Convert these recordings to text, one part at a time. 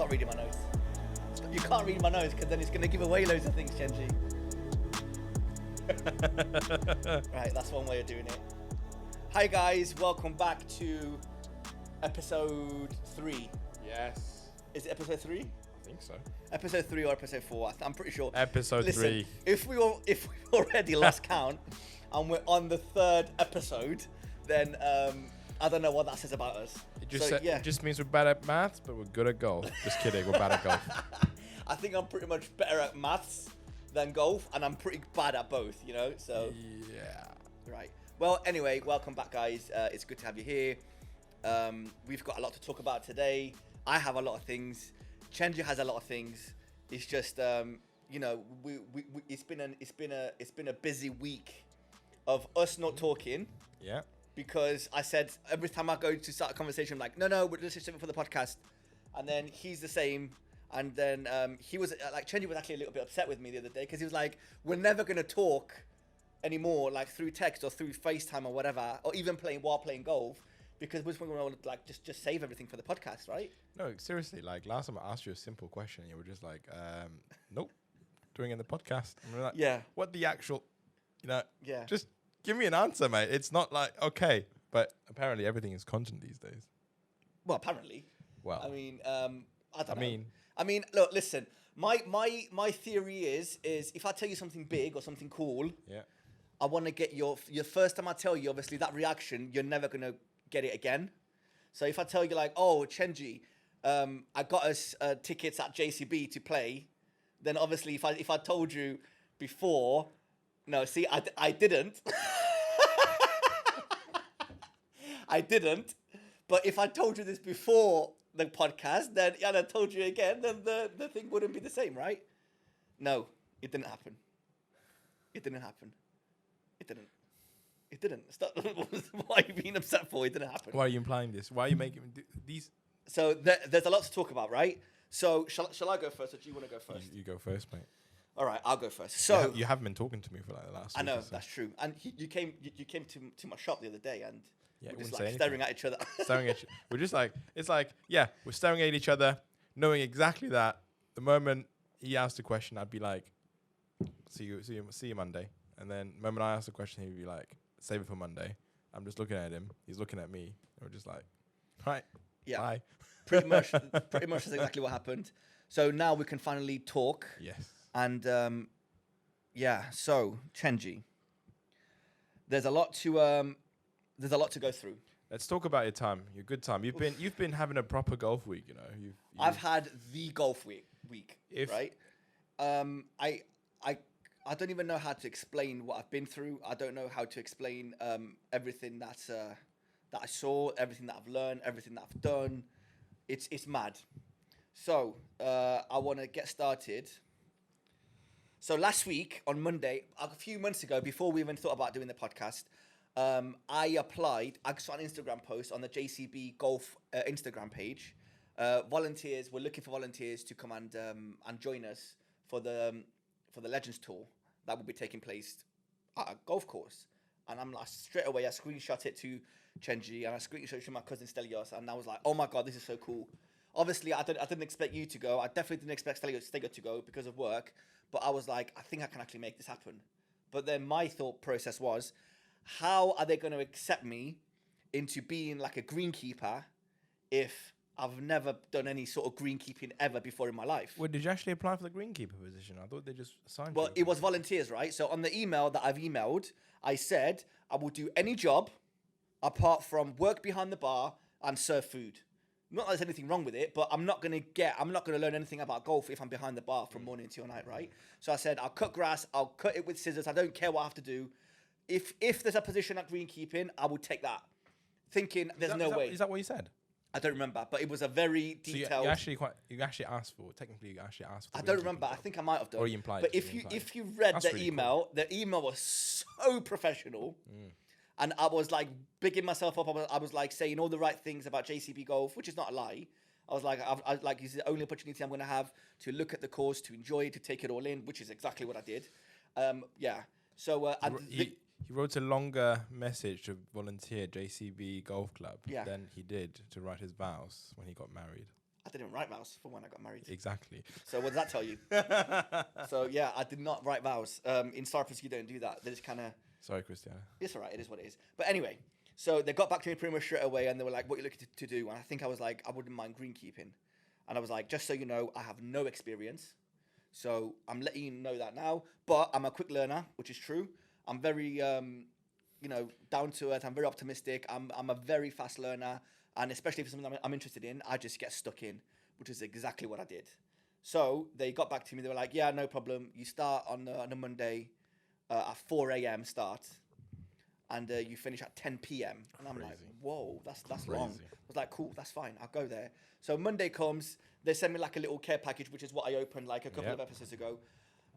Stop reading my notes. You can't read my notes because then it's going to give away loads of things, Chenji. Right, that's one way of doing it. Hi guys, welcome back to episode 3. Yes. Is it episode 3? I think so. Episode 3 or episode 4? I'm pretty sure. Episode 3. If we already lost count and we're on the 3rd episode, then I don't know what that says about us. It just means we're bad at maths, but we're good at golf. Just kidding, we're bad at golf. I think I'm pretty much better at maths than golf, and I'm pretty bad at both, you know? So yeah. Right. Well, anyway, welcome back, guys. It's good to have you here. We've got a lot to talk about today. I have a lot of things. Chenji has a lot of things. It's just, you know, it's been a busy week of us not talking. Yeah. Because I said every time I go to start a conversation, I'm like, no, we're just sitting for the podcast, and then he's the same. And then he was like, Chenji was actually a little bit upset with me the other day because he was like, we're never gonna talk anymore, like through text or through FaceTime or whatever, or even while playing golf, because we're just gonna like just save everything for the podcast, right? No, seriously, like last time I asked you a simple question, you were just like, nope, doing it in the podcast. And we're like, Yeah. What the actual, you know? Yeah. Just give me an answer, mate. It's not like okay, but apparently everything is content these days. Well, apparently. Well, I mean, I don't know. mean, look, listen. My theory is if I tell you something big or something cool, yeah. I want to get your first time I tell you, obviously that reaction, you're never gonna get it again. So if I tell you like, oh, Chenji, I got us tickets at JCB to play, then obviously if I told you before, no, see, I didn't. I didn't. But if I told you this before the podcast, then and I told you again, then the thing wouldn't be the same, right? No, it didn't happen. It didn't happen. It didn't. Stop. Why are you being upset for? It didn't happen. Why are you implying this? Why are you making these? So there's a lot to talk about, right? So shall I go first, or do you want to go first? You go first, mate. All right, I'll go first. So you haven't been talking to me for like the last. I know, week or so. that's true. And you came to my shop the other day, and Yeah, we're just wouldn't say like staring at each other. Staring at we're just like, it's like, yeah, we're staring at each other, knowing exactly that. The moment he asked a question, I'd be like, see you Monday. And then the moment I asked a question, he'd be like, save it for Monday. I'm just looking at him. He's looking at me. And we're just like, right, Yeah. bye. Pretty much that's exactly what happened. So now we can finally talk. Yes. And yeah, so Chenji, there's a lot to go through. Let's talk about your time, your good time. You've been having a proper golf week, you know. I've had the golf week, right? I don't even know how to explain what I've been through. I don't know how to explain everything that I saw, everything that I've learned, everything that I've done. It's mad. So I want to get started. So last week on Monday, a few months ago, before we even thought about doing the podcast, I saw an Instagram post on the JCB golf Instagram page. We're looking for volunteers to come and join us for the Legends Tour that will be taking place at a golf course. And I'm like, straight away, I screenshot it to Chenji and I screenshot it to my cousin Stelios, and I was like, oh my God, this is so cool. Obviously, I didn't expect you to go. I definitely didn't expect Stelios to go because of work. But I was like, I think I can actually make this happen. But then my thought process was, how are they going to accept me into being like a greenkeeper if I've never done any sort of greenkeeping ever before in my life? Well, did you actually apply for the greenkeeper position? I thought they just assigned Well, you. it was volunteers, right? So on the email that I've emailed, I said I will do any job apart from work behind the bar and serve food. Not that there's anything wrong with it, but I'm not gonna learn anything about golf if I'm behind the bar from morning till night, right? So I said I'll cut grass, I'll cut it with scissors. I don't care what I have to do. If there's a position at greenkeeping, I will take that. Thinking there's no way. Is that what you said? I don't remember, but it was a very detailed. So you actually asked for. Technically, you actually asked for. I don't remember. I think I might have done. Or you implied. But if you read the email, cool. The email was so professional, and I was like bigging myself up. I was like saying all the right things about JCB golf, which is not a lie. I was like, I like, it's the only opportunity I'm going to have to look at the course, to enjoy it, to take it all in, which is exactly what I did. Yeah. So he wrote a longer message to volunteer JCB Golf Club than he did to write his vows when he got married. I didn't write vows for when I got married. Exactly. So what does that tell you? So yeah, I did not write vows. In Cyprus, you don't do that. They just kind of. Sorry, Christiana. It's all right. It is what it is. But anyway, so they got back to me pretty much straight away, and they were like, "What are you looking to do?" And I think I was like, "I wouldn't mind greenkeeping," and I was like, "Just so you know, I have no experience, so I'm letting you know that now. But I'm a quick learner, which is true. I'm very, down to earth. I'm very optimistic. I'm a very fast learner, and especially if it's something I'm interested in, I just get stuck in, which is exactly what I did. So they got back to me. They were like, "Yeah, no problem. You start on a Monday." At 4 a.m. start, and you finish at 10 p.m. And I'm like, whoa, that's long. I was like, cool, that's fine. I'll go there. So Monday comes, they send me like a little care package, which is what I opened like a couple of episodes ago.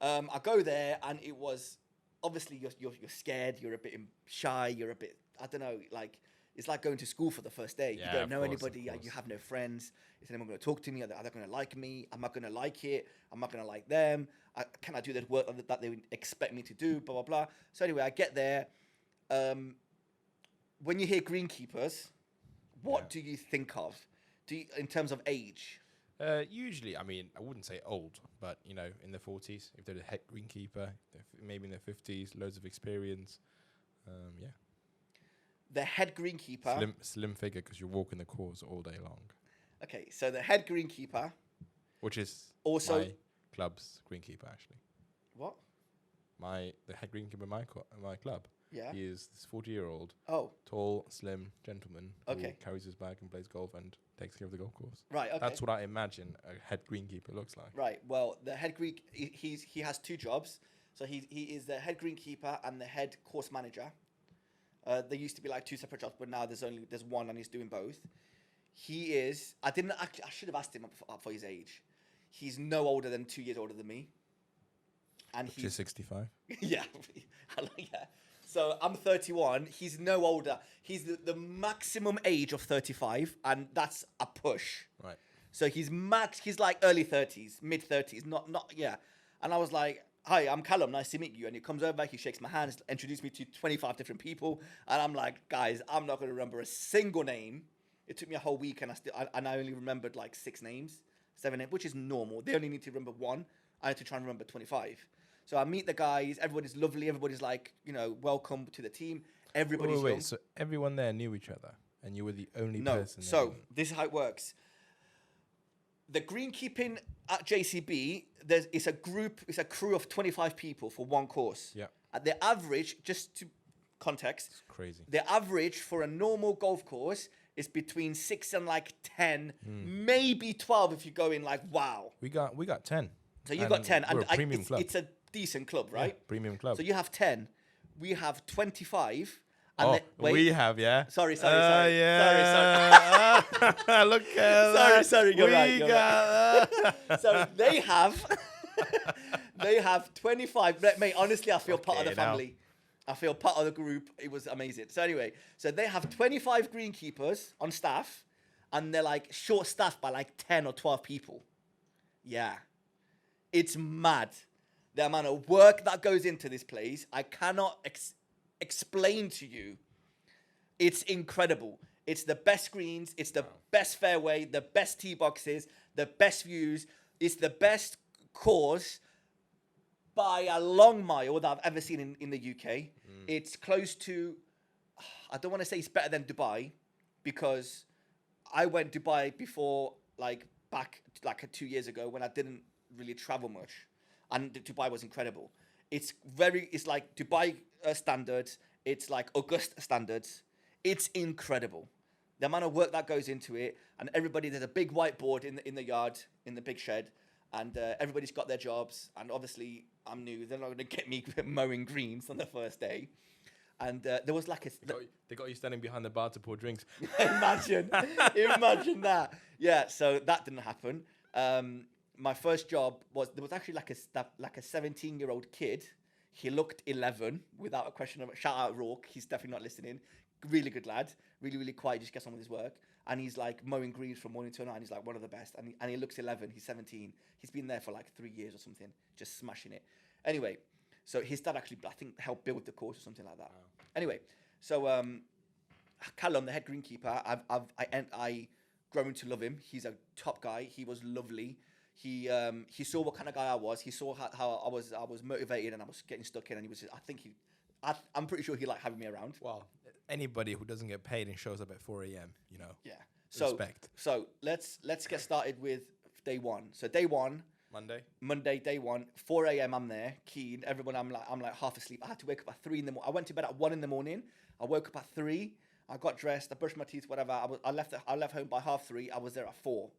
I go there, and it was obviously you're scared, you're a bit shy, you're a bit, I don't know, like it's like going to school for the first day. You don't know anybody, you have no friends. Is anyone going to talk to me? Are they going to like me? Am I going to like it? Am I going to like them? Can I do the work that they would expect me to do? Blah, blah, blah. So anyway, I get there. When you hear greenkeepers, what do you think of? In terms of age? Usually, I mean, I wouldn't say old, but, in their 40s. If they're the head greenkeeper, maybe in their 50s, loads of experience. Yeah. The head greenkeeper. Slim figure because you're walking the course all day long. Okay, so the head greenkeeper. Which is also my club's greenkeeper, actually. What? The head greenkeeper in my club. Yeah. He is this 40-year-old, tall, slim gentleman who carries his bag and plays golf and takes care of the golf course. Right, okay. That's what I imagine a head greenkeeper looks like. Right, well, the head green, he has two jobs. So he is the head greenkeeper and the head course manager. There used to be like two separate jobs, but now there's one, and he's doing both. He is. I should have asked him for his age. He's no older than 2 years older than me, and he's 65. Yeah, yeah. So I'm 31. He's no older. He's the maximum age of 35, and that's a push. Right. So he's like early 30s, mid 30s, not yeah. And I was like, "Hi, I'm Callum. Nice to meet you." And he comes over, he shakes my hand, introduced me to 25 different people, and I'm like, "Guys, I'm not going to remember a single name." It took me a whole week, and I only remembered like 6 names, 7 names, which is normal. They only need to remember 1. I had to try and remember 25. So I meet the guys. Everybody's lovely. Everybody's like, welcome to the team. Everybody's young. So everyone there knew each other, and you were the only person. So this is how it works. The greenkeeping at JCB, it's a crew of 25 people for one course. Yeah. At the average, just to context, it's crazy. The average for a normal golf course is between 6 and like 10, maybe 12 if you go in like wow. We got 10. So you got 10, and premium club. It's a decent club, right? Yeah, premium club. So you have 10. We have 25. And we have, yeah. Sorry. Yeah. Sorry. Look at that. Sorry. You're right. That. So they have 25. Mate, honestly, I feel part of the family. I feel part of the group. It was amazing. So anyway, so they have 25 greenkeepers on staff, and they're like short staffed by like 10 or 12 people. Yeah. It's mad. The amount of work that goes into this place, I cannot explain to you. It's incredible. It's the best greens. It's the best fairway, the best tee boxes, the best views. It's the best course by a long mile that I've ever seen in the UK. It's close to, I don't want to say it's better than Dubai, because I went Dubai before, back 2 years ago when I didn't really travel much, and Dubai was incredible. It's like Dubai standards. It's like August standards. It's incredible. The amount of work that goes into it, and there's a big whiteboard in the yard, in the big shed, and everybody's got their jobs. And obviously, I'm new. They're not going to get me mowing greens on the first day. And there was like they got you standing behind the bar to pour drinks. Imagine that. Yeah, so that didn't happen. My first job there was actually like a 17-year-old kid. He looked 11 without a question of it. Shout out Rourke. He's definitely not listening. Really good lad. Really, really quiet. Just gets on with his work. And he's like mowing greens from morning till night. He's like one of the best. And he looks 11. He's 17. He's been there for like 3 years or something, just smashing it. Anyway, so his dad actually, I think, helped build the course or something like that. Wow. Anyway, so Callum, the head greenkeeper, I growing to love him. He's a top guy. He was lovely. He saw what kind of guy I was. He saw how I was motivated and I was getting stuck in. And he was, I'm pretty sure he liked having me around. Well, anybody who doesn't get paid and shows up at 4 a.m., Yeah. Respect. So let's get started with day one. So day one, Monday, day one, 4 a.m. I'm there, keen. Everyone, I'm like half asleep. I had to wake up at 3 in the morning. I went to bed at 1 in the morning. I woke up at 3. I got dressed. I brushed my teeth. Whatever. I left home by 3:30. I was there at 4.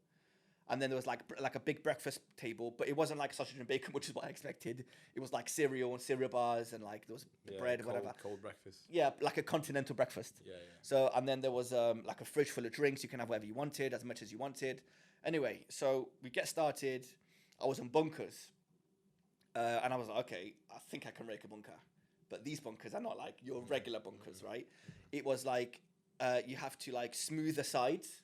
And then there was like a big breakfast table, but it wasn't like sausage and bacon, which is what I expected. It was like cereal and cereal bars, and like there was bread and whatever. Cold breakfast. Yeah, like a continental breakfast. Yeah. So and then there was like a fridge full of drinks. You can have whatever you wanted, as much as you wanted. Anyway, so we get started. I was in bunkers, and I was like, okay, I think I can rake a bunker, but these bunkers are not like your regular bunkers, right? It was like you have to like smooth the sides.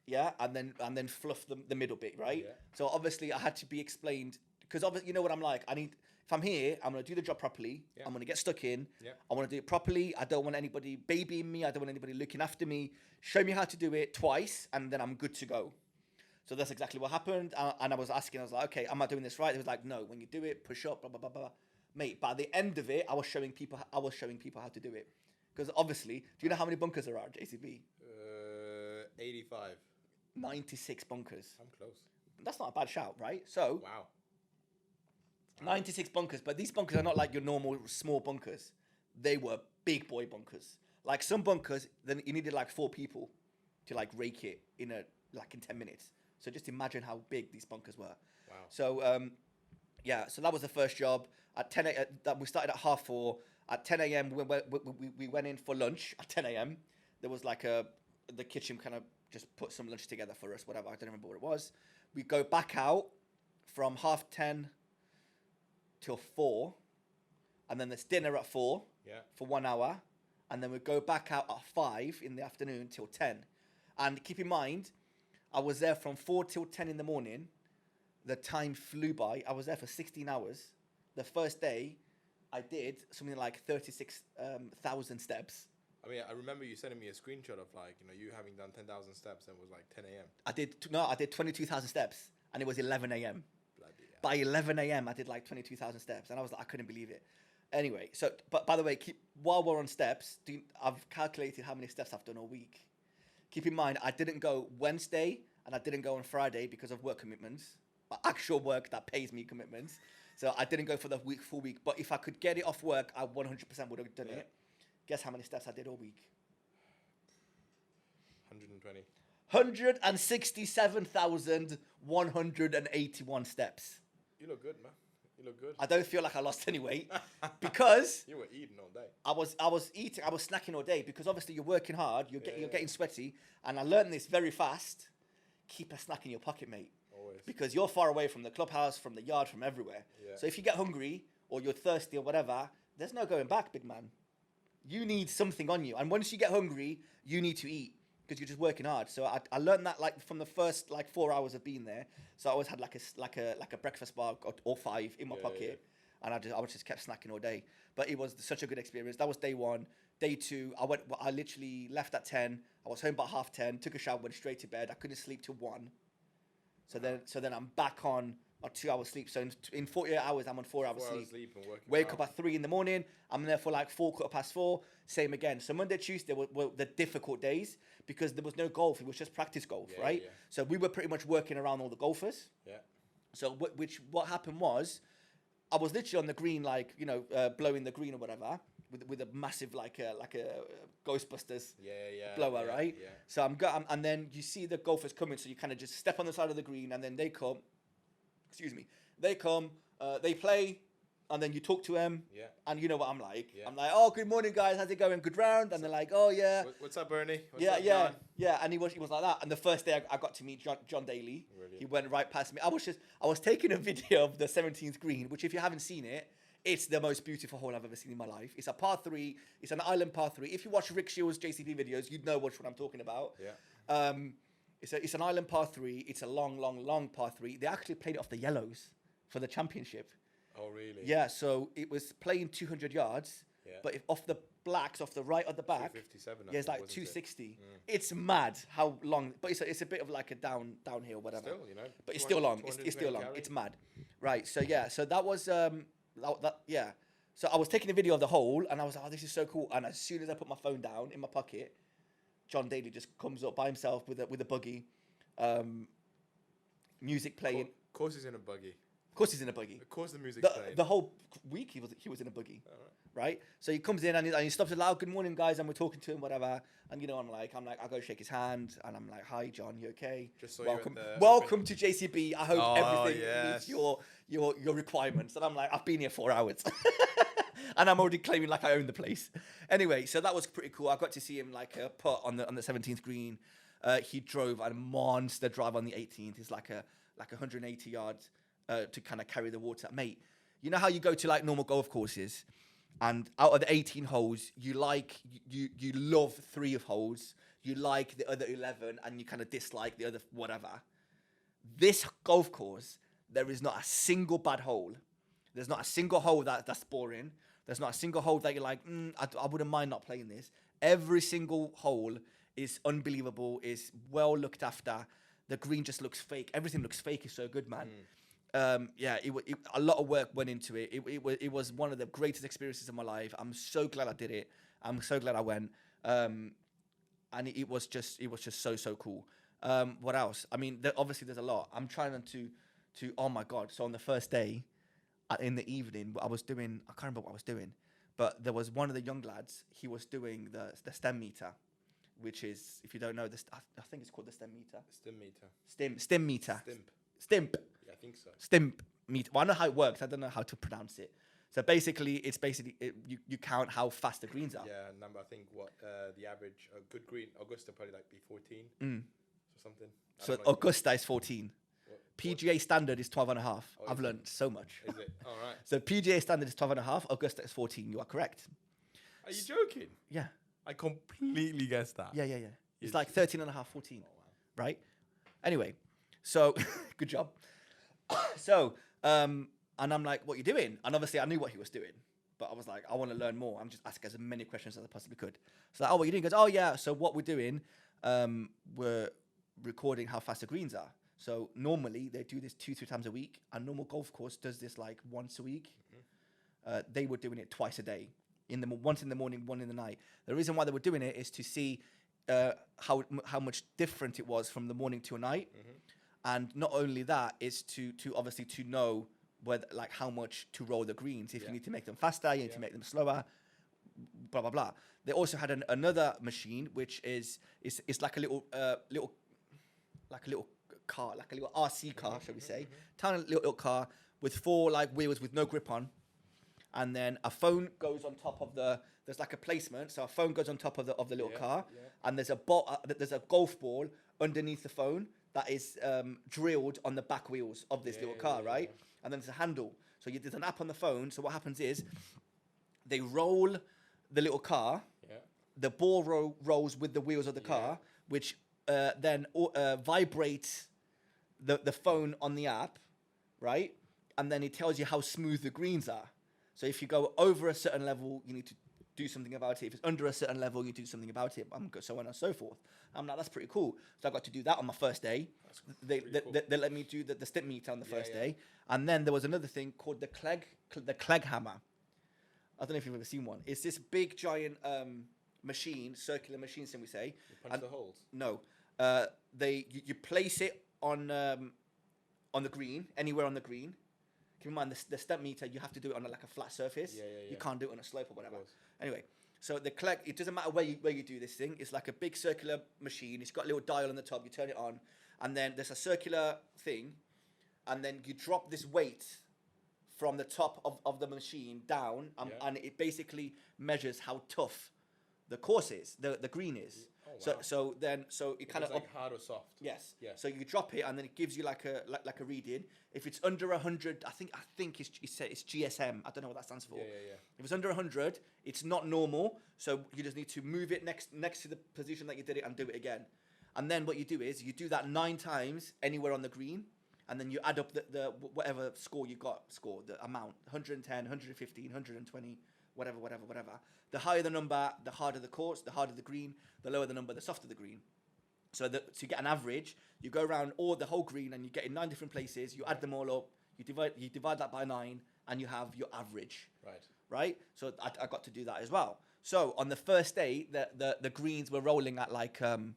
Yeah, and then fluff the middle bit, right? Yeah. So obviously I had to be explained because obviously you know what I'm like. If I'm here, I'm gonna do the job properly. Yeah. I'm gonna get stuck in. Yeah. I want to do it properly. I don't want anybody babying me. I don't want anybody looking after me. Show me how to do it twice, and then I'm good to go. So that's exactly what happened. And I was asking, I was like, okay, am I doing this right? He was like, no. When you do it, push up, blah blah blah blah. Mate, by the end of it, I was showing people how to do it. Because obviously, do you know how many bunkers there are at JCB? 85. 96 bunkers. I'm close. That's not a bad shout, right? So, Wow. 96 bunkers, but these bunkers are not like your normal small bunkers. They were big boy bunkers. Like some bunkers, then you needed like 4 people to like rake it in 10 minutes. So just imagine how big these bunkers were. Wow. So so that was the first job. At 10 a.m., we started at 4:30. At 10 a.m., we went in for lunch. At 10 a.m., there was like the kitchen kind of just put some lunch together for us, whatever. I don't remember what it was. We go back out from 10:30 till 4, and then there's dinner at 4 for 1 hour, and then we go back out at 5 in the afternoon till 10. And keep in mind, I was there from 4 till 10 in the morning. The time flew by. I was there for 16 hours. The first day, I did something like 36,000 steps. I mean, I remember you sending me a screenshot of like, you having done 10,000 steps and it was like 10 a.m. I did 22,000 steps and it was 11 a.m. Bloody hell. By 11 a.m. I did like 22,000 steps and I was like, I couldn't believe it. Anyway, so, but by the way, while we're on steps, I've calculated how many steps I've done all week. Keep in mind, I didn't go Wednesday and I didn't go on Friday because of work commitments, actual work that pays me commitments. So I didn't go for the full week. But if I could get it off work, I 100% would have done it. Guess how many steps I did all week? 120. 167,181 steps. You look good, man. You look good. I don't feel like I lost any weight because you were eating all day. I was snacking all day because obviously you're working hard, you're getting sweaty, and I learned this very fast. Keep a snack in your pocket, mate. Always. Because you're far away from the clubhouse, from the yard, from everywhere. Yeah. So if you get hungry or you're thirsty or whatever, there's no going back, big man. You need something on you, and once you get hungry, you need to eat because you're just working hard. So I learned that like from the first like 4 hours of being there. So I always had like a breakfast bar or 5 in my pocket, and I just kept snacking all day. But it was such a good experience. That was day 1. Day 2, I literally left at 10. I was home by 10:30. Took a shower, went straight to bed. I couldn't sleep till 1. So then I'm back on a 2 hour sleep. So in 48 hours, I'm on 4 hours sleep. And Wake up at 3 in the morning. I'm there for like 4:15. Same again. So Monday, Tuesday were the difficult days because there was no golf. It was just practice golf, right? Yeah. So we were pretty much working around all the golfers. Yeah. So what happened was, I was literally on the green, like blowing the green or whatever, with a massive like a Ghostbusters blower, right? Yeah. So and then you see the golfers coming, so you kind of just step on the side of the green, and then they come. They come, they play, and then you talk to them. Yeah. And you know what I'm like. Yeah. I'm like, oh, good morning, guys. How's it going? Good round. And they're like, oh yeah. What's up, Bernie? What's up, John? Yeah. And he was like that. And the first day I got to meet John Daley. Really? He went right past me. I was taking a video of the 17th green, which if you haven't seen it, it's the most beautiful hole I've ever seen in my life. It's a par 3. It's an island par 3. If you watch Rick Shiels' JCB videos, you'd know which one I'm talking about. Yeah. It's an island par 3. It's a long par 3. They actually played it off the yellows for the championship. Oh, really? Yeah, so it was playing 200 yards, but if off the blacks off the right at the back. 257. Yeah, it's like 260. It's mad how long, but it's a bit of like a downhill, whatever. Still, you know. But it's still long. It's still long. Carry. It's mad, right? So yeah, so that was yeah. So I was taking a video of the hole, and I was like, oh, this is so cool. And as soon as I put my phone down in my pocket, John Daley just comes up by himself with a buggy, music playing. Of course he's in a buggy. Of course he's in a buggy. Of course the music's playing. The whole week he was in a buggy, right? So he comes in and he stops and like, oh, good morning, guys, and we're talking to him, whatever. And you know, I'm like, I go shake his hand, and I'm like, hi, John, you okay? Just so welcome to JCB. I hope everything yes. meets your requirements. And I'm like, I've been here 4 hours, and I'm already claiming like I own the place. Anyway, so that was pretty cool. I got to see him like put on the 17th green. He drove a monster drive on the 18th. It's like 180 yards. To kind of carry the water, mate. You know how you go to like normal golf courses, and out of the 18 holes, you love 3 of holes, you like the other 11, and you kind of dislike the other whatever. This golf course, there is not a single bad hole. There's not a single hole that's boring. There's not a single hole that you're like, I wouldn't mind not playing this. Every single hole is unbelievable. Is well looked after. The green just looks fake. Everything looks fake. It's so good, man. Yeah, a lot of work went into it. It was one of the greatest experiences of my life. I'm so glad I did it. I'm so glad I went. And it was just so cool. What else? I mean, obviously there's a lot. I'm trying to oh my God. So on the first day, in the evening, I can't remember what I was doing, but there was one of the young lads. He was doing the stem meter, which is, if you don't know this, I think it's called the stem meter. Stem meter. Stem meter. Stimp. Yeah, I think so. Stimp meter. Well, I know how it works. I don't know how to pronounce it. So basically, you count how fast the greens are. Yeah, number. I think the average good green Augusta probably like be 14 or something. So Augusta is 14. PGA standard is 12 and a half. I've learned so much. Is it? All right. So PGA standard is 12 and a half. Augusta is 14. You are correct. Are you joking? Yeah. I completely guessed that. Yeah. It's like 13 and a half, 14. Oh, wow. Right? Anyway, so good job. So, and I'm like, what are you doing? And obviously I knew what he was doing, but I was like, I want to learn more. I'm just asking as many questions as I possibly could. So like, oh, what are you doing? He goes, oh yeah. So what we're doing, we're recording how fast the greens are. So normally they do this 2-3 times a week. A normal golf course does this like once a week. They were doing it twice a day. Once in the morning, one in the night. The reason why they were doing it is to see how much different it was from the morning to a night. And not only that, is to obviously to know whether like how much to roll the greens. If you need to make them faster, you need to make them slower, blah blah blah. They also had another machine which is like a little car, like a little RC car, shall we say? Tiny little car with 4 like wheels with no grip on, and then a phone goes on top of there's like a placement, so a phone goes on top of the little car, and there's a golf ball underneath the phone that is drilled on the back wheels of this little car, right? And then there's a handle. So there's an app on the phone. So what happens is they roll the little car. The ball rolls with the wheels of the car, which then vibrates the phone on the app, right? And then it tells you how smooth the greens are. So if you go over a certain level, you need to do something about it. If it's under a certain level, you do something about it, so on and so forth. I'm like, that's pretty cool. So I got to do that on my first day. They let me do the step meter on the first day. And then there was another thing called the Clegg hammer. I don't know if you've ever seen one. It's this big, giant machine, circular machine, shall we say. You punch the holes? No. You place it on the green, anywhere on the green. Keep in mind, the step meter, you have to do it on like a flat surface. You can't do it on a slope or whatever. Anyway, so the Clegg, it doesn't matter where you do this thing. It's like a big circular machine. It's got a little dial on the top. You turn it on, and then there's a circular thing, and then you drop this weight from the top of the machine down, and it basically measures how tough the course is, the green is. Wow. So it kind of like hard or soft. Yes. Yeah. So you drop it, and then it gives you like a reading. If it's under 100, I think it's GSM. I don't know what that stands for. If it's under 100, it's not normal. So you just need to move it next to the position that you did it and do it again. And then what you do is you do that 9 times anywhere on the green, and then you add up the whatever score you got, the amount, 110, 115, 120, whatever. The higher the number, the harder the course, the harder the green. The lower the number, the softer the green. So to get an average, you go around the whole green and you get in 9 different places. You add them all up. You divide that by 9, and you have your average. Right. So I got to do that as well. So on the first day, the greens were rolling at like 12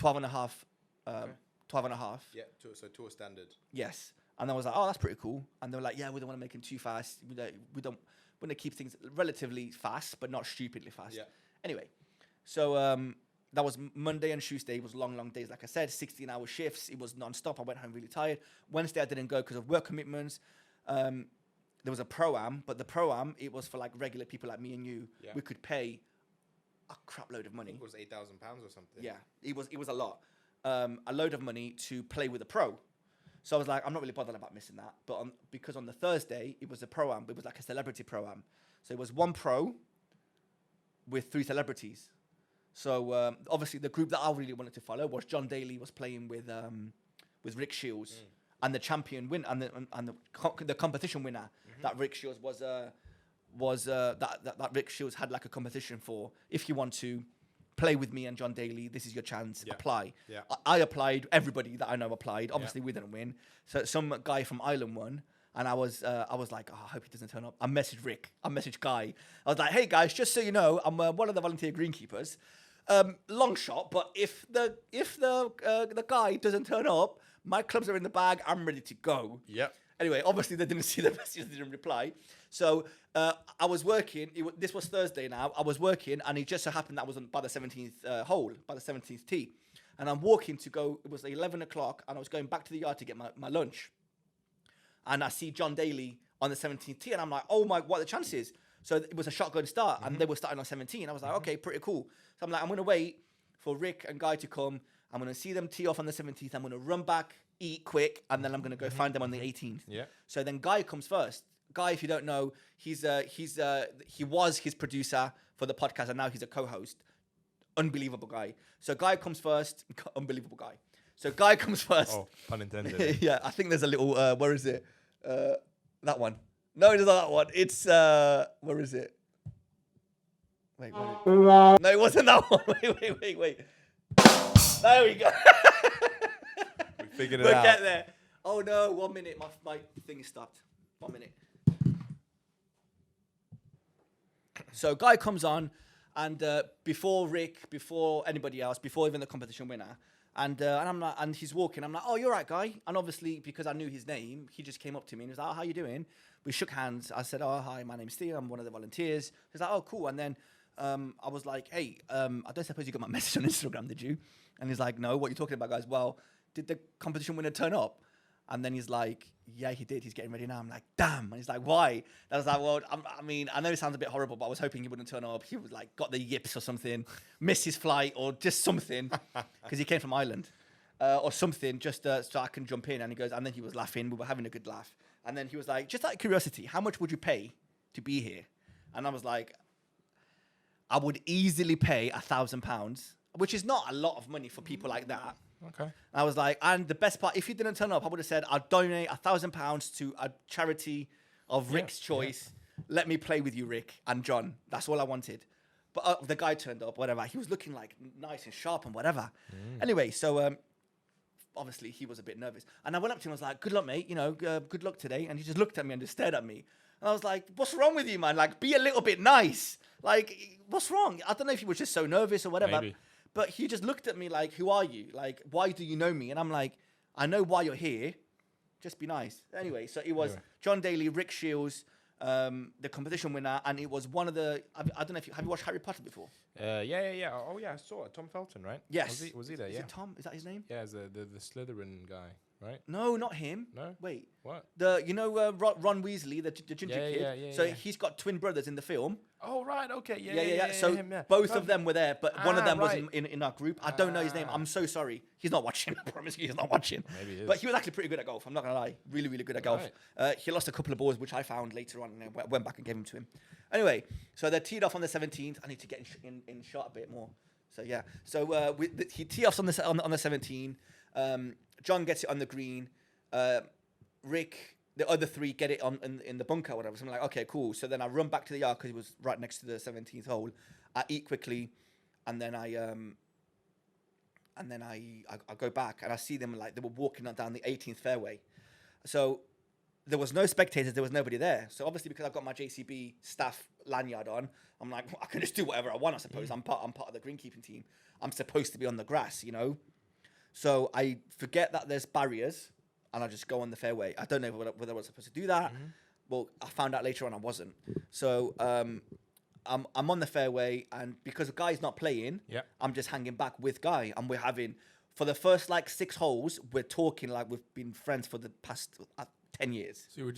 and a half. 12 and a half. Yeah. So tour standard. Yes. And I was like, oh, that's pretty cool. And they were like, yeah, we don't want to make them too fast. We want to keep things relatively fast, but not stupidly fast. Yeah. Anyway, so that was Monday and Tuesday was long days. Like I said, 16-hour shifts. It was non-stop. I went home really tired. Wednesday, I didn't go because of work commitments. There was a pro-am, but the pro-am, it was for like regular people like me and you. Yeah. We could pay a crap load of money. I think it was £8,000 or something. Yeah, it was a lot. A load of money to play with a pro. So I was like, I'm not really bothered about missing that. But because on the Thursday, it was a pro-am. It was like a celebrity pro-am. So it was one pro with 3 celebrities. So obviously the group that I really wanted to follow was John Daley was playing with Rick Shiels. And the champion win and the competition winner that Rick Shiels that Rick Shiels had like a competition for. If you want to play with me and John Daley, this is your chance. Yeah. Apply. Yeah. I applied. Everybody that I know applied. Obviously, we didn't win. So some guy from Ireland won, and I was like, oh, I hope he doesn't turn up. I messaged Rick. I messaged Guy. I was like, hey guys, just so you know, I'm one of the volunteer greenkeepers. Long shot, but if the guy doesn't turn up, my clubs are in the bag. I'm ready to go. Yep. Anyway, obviously they didn't see the message. They didn't reply. So I was working. This was Thursday now. I was working, and it just so happened that I was by the 17th hole, by the 17th tee. And I'm walking to go. It was 11 o'clock, and I was going back to the yard to get my lunch. And I see John Daley on the 17th tee, and I'm like, oh my, what are the chances? So it was a shotgun start, and they were starting on 17. I was like, okay, pretty cool. So I'm like, I'm going to wait for Rick and Guy to come. I'm going to see them tee off on the 17th. I'm going to run back, eat quick, and then I'm going to go find them on the 18th. Yeah. So then Guy comes first. Guy, if you don't know, he was his producer for the podcast, and now he's a co-host. Unbelievable guy. So Guy comes first. Unbelievable guy. So Guy comes first. Oh, pun intended. Yeah, I think there's a little, where is it? That one. No, it's not that one. It's, where is it? Wait. No, it wasn't that one. Wait. There we go. We figured it we'll out. get there. Oh no, 1 minute. My thing is stopped. 1 minute. So Guy comes on, and before Rick, before anybody else, before even the competition winner, and I'm like, and he's walking. I'm like, oh, you're right, Guy. And obviously, because I knew his name, he just came up to me and he was like, oh, how you doing? We shook hands. I said, oh, hi, my name's Theo. I'm one of the volunteers. He's like, oh, cool. And then I was like, hey, I don't suppose you got my message on Instagram, did you? And he's like, no, what are you talking about, guys? Well, did the competition winner turn up? And then he's like, yeah, he did. He's getting ready now. I'm like, damn. And he's like, why? And I was like, well, I mean, I know it sounds a bit horrible, but I was hoping he wouldn't turn up. He was like, got the yips or something, missed his flight or just something, because he came from Ireland or something, just so I can jump in. And he goes, and then he was laughing. We were having a good laugh. And then he was like, just out of curiosity, how much would you pay to be here? And I was like, I would easily pay £1,000, which is not a lot of money for people like that. Okay. And I was like, and the best part, if you didn't turn up, I would have said, I'll donate £1,000 to a charity of Rick's choice. Yeah. Let me play with you, Rick and John. That's all I wanted. But the guy turned up, whatever. He was looking like nice and sharp and whatever. Anyway, so obviously he was a bit nervous. And I went up to him and was like, good luck, mate. You know, good luck today. And he just looked at me and just stared at me. And I was like, what's wrong with you, man? Like, be a little bit nice. Like, what's wrong? I don't know if he was just so nervous or whatever. Maybe. But he just looked at me like, who are you? Like, why do you know me? And I'm like, I know why you're here. Just be nice. Anyway, so it was John Daley, Rick Shiels, the competition winner, and it was one of the, I don't know if have you watched Harry Potter before? Yeah. Oh, yeah, I saw it. Tom Felton, right? Yes. Was he there? Is Yeah. it Tom? Is that his name? Yeah, the Slytherin guy, right? No, not him. No? Wait. What? Ron Weasley, the ginger kid. Yeah, so he's got twin brothers in the film. Oh, right, okay. Yeah. So both of them were there, but one of them was in our group. I don't know his name. I'm so sorry. He's not watching. I promise you he's not watching. Maybe he is. But he was actually pretty good at golf. I'm not going to lie. Really, really good at golf. Right. He lost a couple of balls, which I found later on, and I went back and gave them to him. Anyway, so they teed off on the 17th. I need to get in shot a bit more. So, yeah. So he tee offs on the 17. John gets it on the green. Rick the other 3 get it on in the bunker or whatever. So I'm like, okay, cool. So then I run back to the yard because it was right next to the 17th hole. I eat quickly, and then I go back and I see them like they were walking down the 18th fairway. So there was no spectators, there was nobody there. So obviously because I've got my JCB staff lanyard on, I'm like, well, I can just do whatever I want, I suppose. I'm part of the greenkeeping team. I'm supposed to be on the grass, you know. So I forget that there's barriers, and I just go on the fairway. I don't know whether I was supposed to do that. Well, I found out later on I wasn't. So I'm on the fairway, and because the guy's not playing, I'm just hanging back with Guy, and we're having, for the first like 6 holes, we're talking like we've been friends for the past 10 years. So you were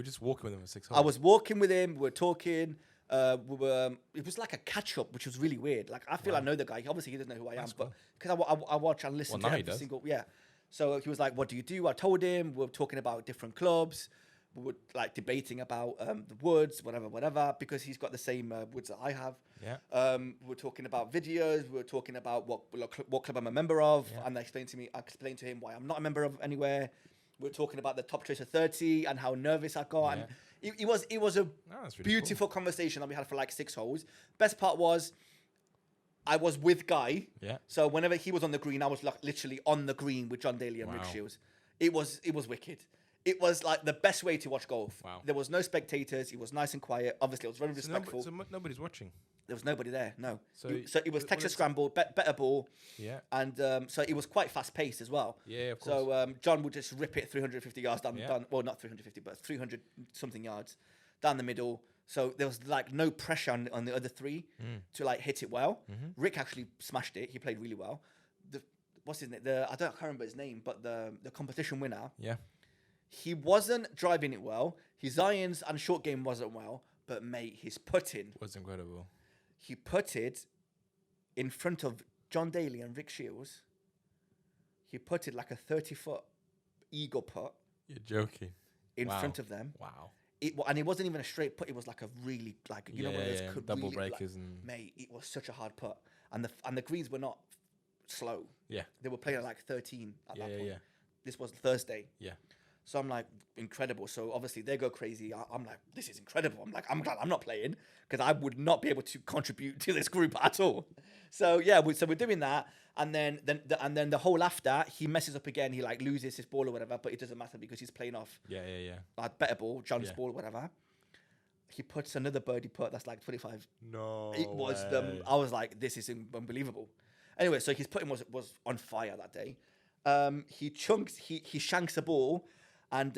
just walking with him for 6 holes? I was walking with him, we were talking. It was like a catch up, which was really weird. Like I feel I know the guy. Obviously, he doesn't know who I am, but because I watch and listen to every single. Yeah. So he was like, "What do you do?" I told him. We were talking about different clubs. We were like debating about the woods, whatever, because he's got the same woods that I have. Yeah. We were talking about videos. We were talking about what club I'm a member of, and I explained to him why I'm not a member of anywhere. We were talking about the top choice of 30 and how nervous I got. And it was a really beautiful conversation that we had for like 6 holes. Best part was I was with Guy. Yeah. So whenever he was on the green, I was like literally on the green with John Daley and Rick Shiels. It was wicked. It was like the best way to watch golf. Wow. There was no spectators. It was nice and quiet. Obviously, it was very respectful. So nobody's watching. There was nobody there. No. So it was Texas Scramble, better ball. Yeah. And so it was quite fast paced as well. Yeah, of course. So John would just rip it 350 yards down. Well, not 350, but 300 something yards down the middle. So there was like no pressure on the other 3 to like hit it well. Rick actually smashed it. He played really well. What's his name? I can't remember his name, but the competition winner. Yeah. He wasn't driving it well. His irons and short game wasn't well. But mate, his putting was incredible. He putted in front of John Daley and Rick Shiels. He putted like a 30-foot eagle putt. You're joking. In front of them. Wow. And it wasn't even a straight putt. It was like a really like you know one of those double really, breakers like, and mate. It was such a hard putt, and the greens were not slow. Yeah. They were playing at like 13 at that point. Yeah. This was Thursday. Yeah. So I'm like, incredible. So obviously they go crazy. I'm like, this is incredible. I'm like, I'm glad I'm not playing because I would not be able to contribute to this group at all. So yeah, so we're doing that, and then the hole after he messes up again. He like loses his ball or whatever, but it doesn't matter because he's playing off. Yeah. Like better ball, John's ball, whatever. He puts another birdie putt that's like 25. No. It was I was like, this is unbelievable. Anyway, so his putting was on fire that day. He shanks a ball. And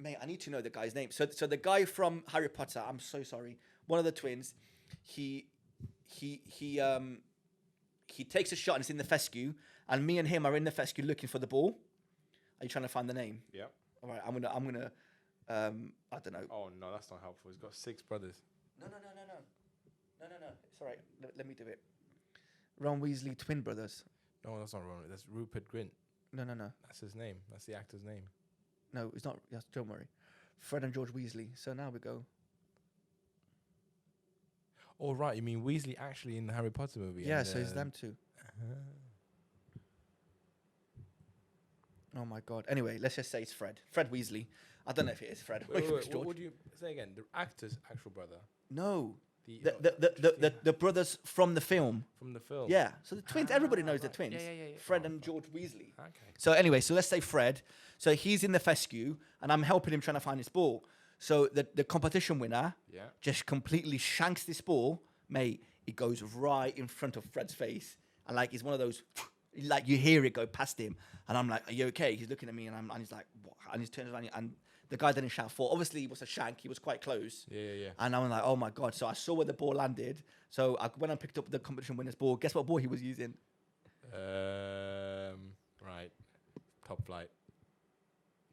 mate, I need to know the guy's name. So the guy from Harry Potter, I'm so sorry, one of the twins, he takes a shot and it's in the fescue, and me and him are in the fescue looking for the ball. Are you trying to find the name? Yeah. All right, I'm gonna I don't know. Oh no, that's not helpful. He's got 6 brothers. No. It's all right. Let me do it. Ron Weasley twin brothers. No, that's not Ron. That's Rupert Grint. No. That's his name. That's the actor's name. No, it's not. Yes, don't worry. Fred and George Weasley. So now we go. Oh, right. You mean Weasley actually in the Harry Potter movie? Yeah, so it's them two. Oh, my God. Anyway, let's just say it's Fred. Fred Weasley. I don't know if it is Fred. Wait, what would you say again? The actor's actual brother? No. The brothers from the film. From the film? Yeah. So the twins, everybody knows the twins. Yeah. Fred and George Weasley. Okay. So anyway, so let's say Fred. So he's in the fescue, and I'm helping him trying to find his ball. So the competition winner just completely shanks this ball. Mate, it goes right in front of Fred's face. And like, it's one of those, like you hear it go past him. And I'm like, are you okay? He's looking at me, and he's like, what? And he turns around, and the guy didn't shout for. Obviously, it was a shank. He was quite close. Yeah. And I'm like, oh my God. So I saw where the ball landed. So I went and picked up the competition winner's ball. Guess what ball he was using? Right. Top flight.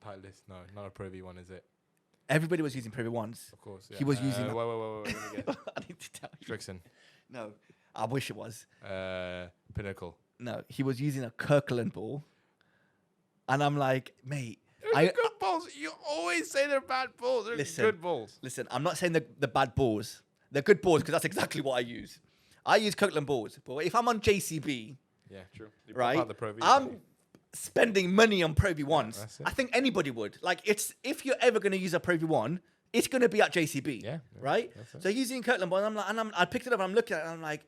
Titleist. No, not a Pro V1, is it? Everybody was using Privy Ones. Of course. Yeah. He was using. Wait. Let me guess. I need to tell you. Strixon. No, I wish it was. Pinnacle. No, he was using a Kirkland ball. And I'm like, mate. Good balls. You always say they're bad balls. They're good balls. Listen, I'm not saying the bad balls. They're good balls because that's exactly what I use. I use Kirkland balls. But if I'm on JCB, yeah, true. Right? The Pro V, spending money on Pro V1s. That's it. I think anybody would. Like, it's if you're ever going to use a Pro V1, it's going to be at JCB, Yeah, right? that's it. So he's using Kirkland ball, and I'm like, I picked it up, and I'm looking at it, and I'm like,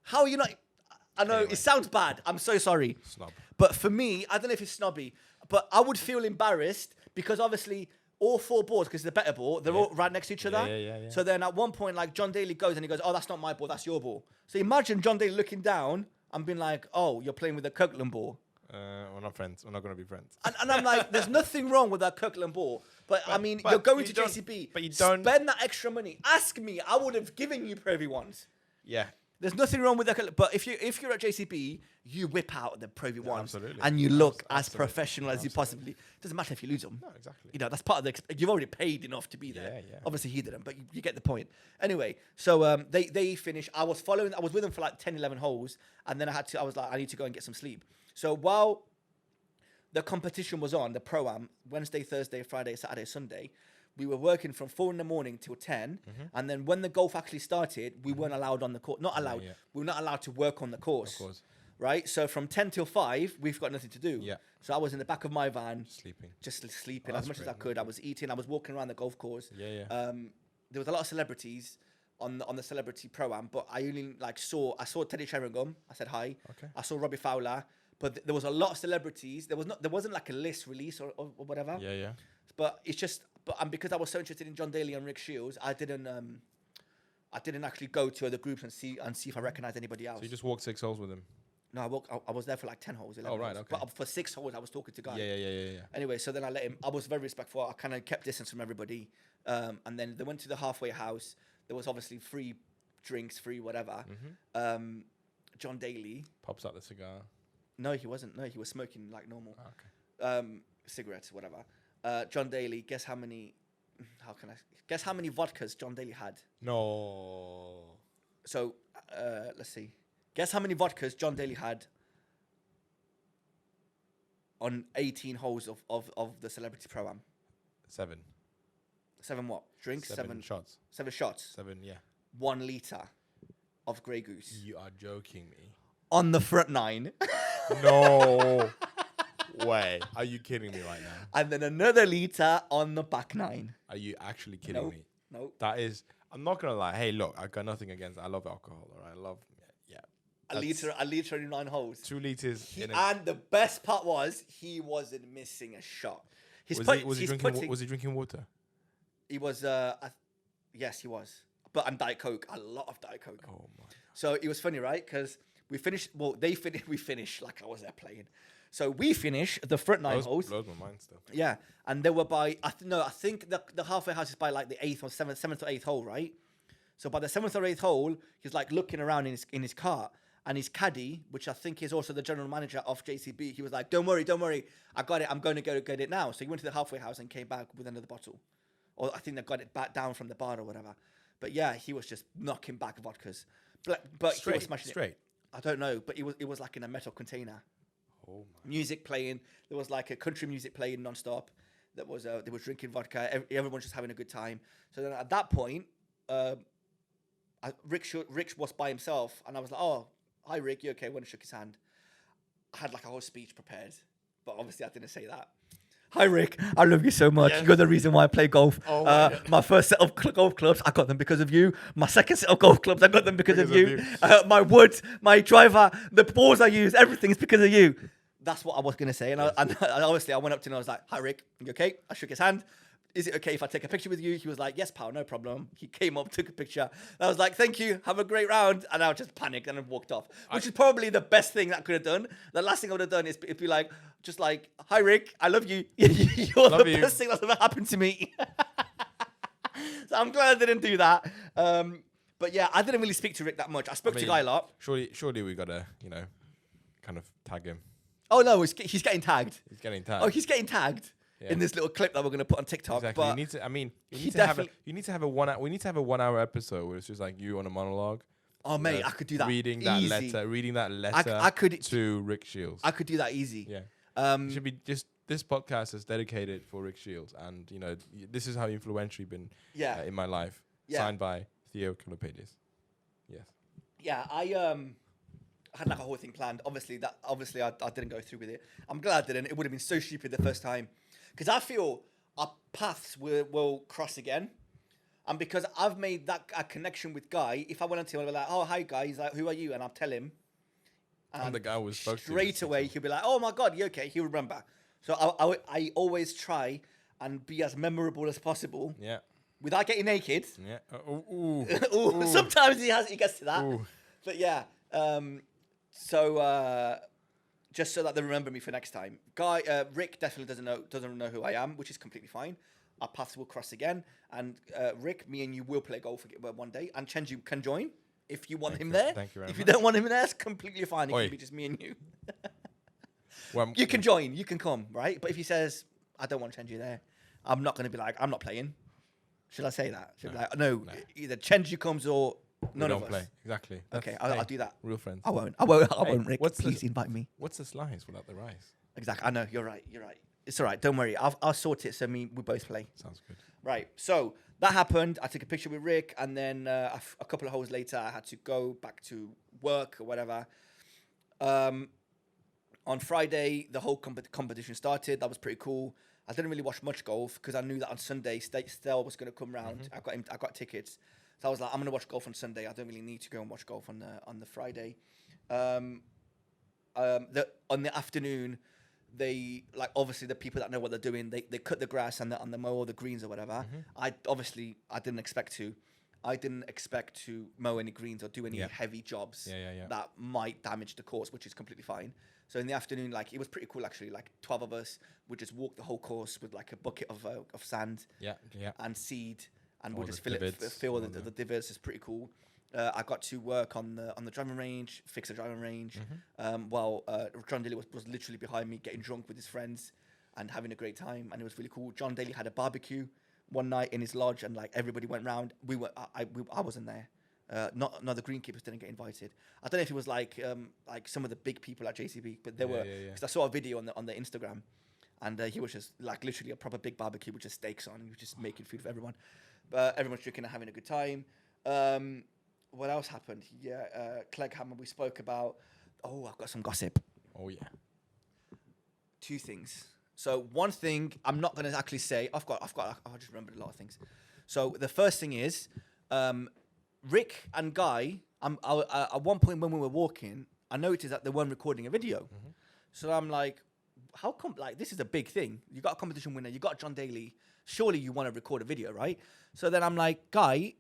how are you not? I know Anyway. it sounds bad. I'm so sorry. Snob. But for me, I don't know if it's snobby, but I would feel embarrassed because obviously all 4 balls, because it's a better ball, they're all right next to each other. Yeah. So then at one point, like John Daley goes and he goes, "Oh, that's not my ball, that's your ball." So imagine John Daley looking down and being like, "Oh, you're playing with a Kirkland ball." We're not friends. We're not going to be friends. And I'm like, there's nothing wrong with that Kirkland ball. But I mean, but you're going you to don't- JCB. but you don't- spend that extra money. Ask me, I would have given you Pro V1s. Yeah. There's nothing wrong with that. But if you're at JCB, you whip out the Pro V1s absolutely. and you look as Absolutely. professional as you possibly. Doesn't matter if you lose them. No, exactly. You know, that's part of the. You've already paid enough to be there. Yeah. Obviously, he didn't, but you get the point. Anyway, so they finished. I was with them for like 10, 11 holes, and then I was like, I need to go and get some sleep. So while the competition was on, the Pro-Am, Wednesday, Thursday, Friday, Saturday, Sunday, we were working from 4 a.m. till 10. And then when the golf actually started, we weren't allowed on the course. Not allowed. yeah. We were not allowed to work on the course. Of course. Right? So from 10 till 5, we've got nothing to do. Yeah. So I was in the back of my van, Sleeping. just sleeping Oh, as that's much as I great. could. I was eating. I was walking around the golf course. Yeah. There was a lot of celebrities on the celebrity Pro-Am, but I only saw Teddy Sheringham. I said hi. Okay. I saw Robbie Fowler, but there was a lot of celebrities. There wasn't like a list release or whatever. Yeah. But it's just because I was so interested in John Daley and Rick Shiels, I didn't actually go to other groups and see if I recognized anybody else. So you just walked 6 holes with him. No, I was there for like 10 holes, 11 Oh, right, holes. okay. But for 6 holes, I was talking to guys. Yeah. Anyway, so then I let him. I was very respectful. I kind of kept distance from everybody. And then they went to the halfway house. There was obviously free drinks, free whatever. John Daley. Pops out the cigar. No, he wasn't. No, he was smoking like normal. Oh, okay. Cigarettes, whatever. John Daley. Guess how many vodkas John Daley had? No. So let's see. Guess how many vodkas John Daley had on 18 holes of the Celebrity Pro-Am? 7. 7 what? Drinks? 7 shots. 7 shots. 7, yeah. 1 litre of Grey Goose. You are joking me. On the front 9. No way. Are you kidding me right now? And then another litre on the back 9. Are you actually kidding Nope. me? Nope. That is, I'm not going to lie. Hey, look, I got nothing against, I love alcohol. All right. I love, yeah. A litre in 9 holes. 2 liters. And the best part was he wasn't missing a shot. Was he drinking water? He was, yes, he was. But and Diet Coke, a lot of Diet Coke. Oh my. So it was funny, right? Because we finished. Well, we finished like I was there playing. So we finished the front 9 holes. Blows my mind still. Yeah, and they were by. I think the halfway house is by like the 8th or 7th or 8th hole, right? So by the 7th or 8th hole, he's like looking around in his cart, and his caddy, which I think is also the general manager of JCB, he was like, "Don't worry, I got it. I'm going to go get it now." So he went to the halfway house and came back with another bottle, or I think they got it back down from the bar or whatever. But yeah, he was just knocking back vodkas. But he was smashing straight. it. I don't know, but it was like in a metal container. Oh my. Music playing. There was like a country music playing non-stop. They were drinking vodka. Everyone's just having a good time. So then at that point, Rick was by himself, and I was like, "Oh, hi Rick, you okay?" When I shook his hand, I had like a whole speech prepared, but obviously I didn't say that. Hi Rick, I love you so much. Yeah. You're the reason why I play golf. Oh my God. My first set of golf clubs, I got them because of you. My second set of golf clubs, I got them because of you. My wood, my driver, the balls I use, everything's because of you. That's what I was going to say. And obviously I went up to him and I was like, "Hi Rick, you okay?" I shook his hand. "Is it okay if I take a picture with you?" He was like, "Yes, pal, no problem." He came up, took a picture. And I was like, "Thank you, have a great round." And I just panicked and I walked off, which is probably the best thing that I could have done. The last thing I would have done is be like, just like, "Hi Rick, I love you. You're Love the you. best thing that's ever happened to me." So I'm glad I didn't do that. But yeah, I didn't really speak to Rick that much. I spoke to Guy a lot. Surely we gotta, kind of tag him. Oh no, he's getting tagged. He's getting tagged. Oh, he's getting tagged. Yeah. In this little clip that we're going to put on TikTok. Exactly. But You need to. I mean, you he need to have a. definitely- You need to have a 1 hour. We need to have a 1 hour episode where it's just like you on a monologue. oh mate, I could do that. Reading easy. that letter. I could- to Rick Shiels. I could do that easy. Yeah. It should be just this podcast is dedicated for Rick Shiels, and this is how influential you've been. Yeah. In my life. Yeah. Signed by Theo Kalopedis. Yes. Yeah, I had like a whole thing planned. Obviously, I didn't go through with it. I'm glad I didn't. It would have been so stupid the first time, because I feel our paths will cross again. And because I've made that a connection with Guy, if I went on to him, I'd be like, "Oh, hi, Guy." He's like, "Who are you?" And I'll tell him. I'm the guy who was straight away. He'll be like, "Oh my God, you okay?" He'll remember. So I always try and be as memorable as possible. Yeah. Without getting naked. Yeah. Ooh. Sometimes he gets to that. Ooh. But yeah. Just so that they remember me for next time. Rick definitely doesn't know who I am, which is completely fine. Our paths will cross again, and Rick, me and you will play golf one day, and Chenji can join if you want him there. Thank you very much. If you don't want him there, it's completely fine. It can be just me and you. Well, you can join, you can come, right? But if he says I don't want Chenji there, I'm not going to be like I'm not playing. Should I say that? Should I be like no, either Chenji comes or none of us. Play. Exactly. Okay, I'll do that. Real friends. I won't, Rick. Please invite me. What's the slice without the rice? Exactly. I know. You're right. It's all right. Don't worry. I'll sort it so we both play. Sounds good. Right. So that happened. I took a picture with Rick, and then a couple of hours later, I had to go back to work or whatever. On Friday, the whole competition started. That was pretty cool. I didn't really watch much golf because I knew that on Sunday, Stell was going to come round. I got tickets. So I was like, I'm going to watch golf on Sunday. I don't really need to go and watch golf on the Friday. On the afternoon, they obviously the people that know what they're doing, they cut the grass and the mow or the greens or whatever. I didn't expect to. I didn't expect to mow any greens or do any heavy jobs that might damage the course, which is completely fine. So in the afternoon, it was pretty cool actually. 12 of us would just walk the whole course with a bucket of sand and seed, and we'll just fill the divots. It's pretty cool. I got to work on the driving range, fix the driving range, while John Daley was literally behind me getting drunk with his friends and having a great time, and it was really cool. John Daley had a barbecue one night in his lodge, and everybody went round. I wasn't there. Not the greenkeepers didn't get invited. I don't know if it was like some of the big people at JCB, but they were, because I saw a video on the Instagram, and he was just literally a proper big barbecue with just steaks on. He was just making food for everyone, but everyone's drinking and having a good time. What else happened? Clegghammer we spoke about. Oh, I've got some gossip. Oh yeah. Two things. So one thing I'm not going to actually say. I just remembered a lot of things. So the first thing is, Rick and Guy. At one point when we were walking, I noticed that they weren't recording a video. So I'm like, how come? This is a big thing. You got a competition winner. You got John Daley. Surely you want to record a video, right? So then I'm like, Guy,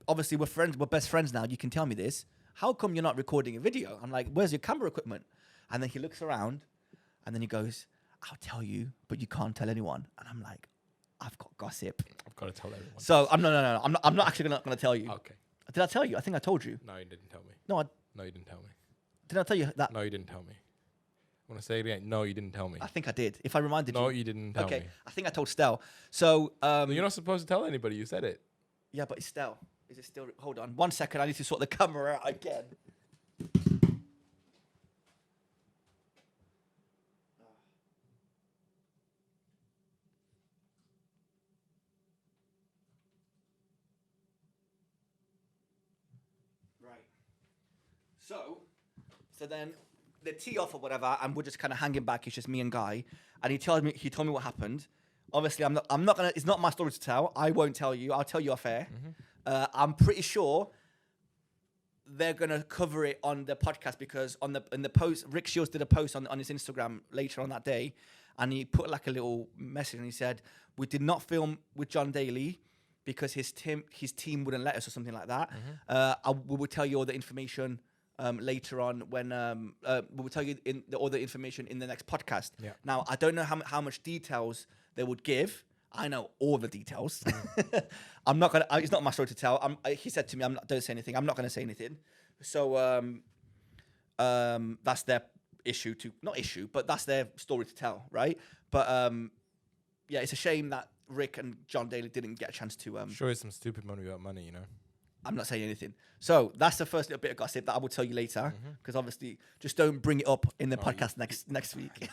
obviously we're friends. We're best friends now. You can tell me this. How come you're not recording a video? I'm like, where's your camera equipment? And then he looks around, and then he goes, I'll tell you, but you can't tell anyone. And I'm like, I've got gossip. I've got to tell everyone. So I'm not actually going to tell you. Okay. Did I tell you? I think I told you. No, you didn't tell me. No, you didn't tell me. Did I tell you that? No, you didn't tell me. I want to say it again. No, you didn't tell me. I think I did. If I reminded you. No, you didn't tell me. Okay, I think I told Stell. So you're not supposed to tell anybody. You said it. Yeah, but it's Stell. Is it still? Hold on, 1 second. I need to sort the camera out again. Right. So then they tee off or whatever, and we're just kind of hanging back. It's just me and Guy, and he told me what happened. Obviously, I'm not gonna. It's not my story to tell. I won't tell you. I'll tell you off air. I'm pretty sure they're gonna cover it on the podcast, because in the post, Rick Shiels did a post on his Instagram later on that day, and he put a little message, and he said, we did not film with John Daley because his team wouldn't let us, or something like that. We will tell you all the information later on when we will tell you all the information in the next podcast. Yeah. Now, I don't know how much details they would give. I know all the details. I'm not gonna. It's not my story to tell. He said to me, "Don't say anything." I'm not gonna say anything. So that's their issue not issue, but that's their story to tell, right? But yeah, it's a shame that Rick and John Daley didn't get a chance to. Sure, it's some stupid money without money, you know. I'm not saying anything. So that's the first little bit of gossip that I will tell you later, because obviously, just don't bring it up in the podcast next week.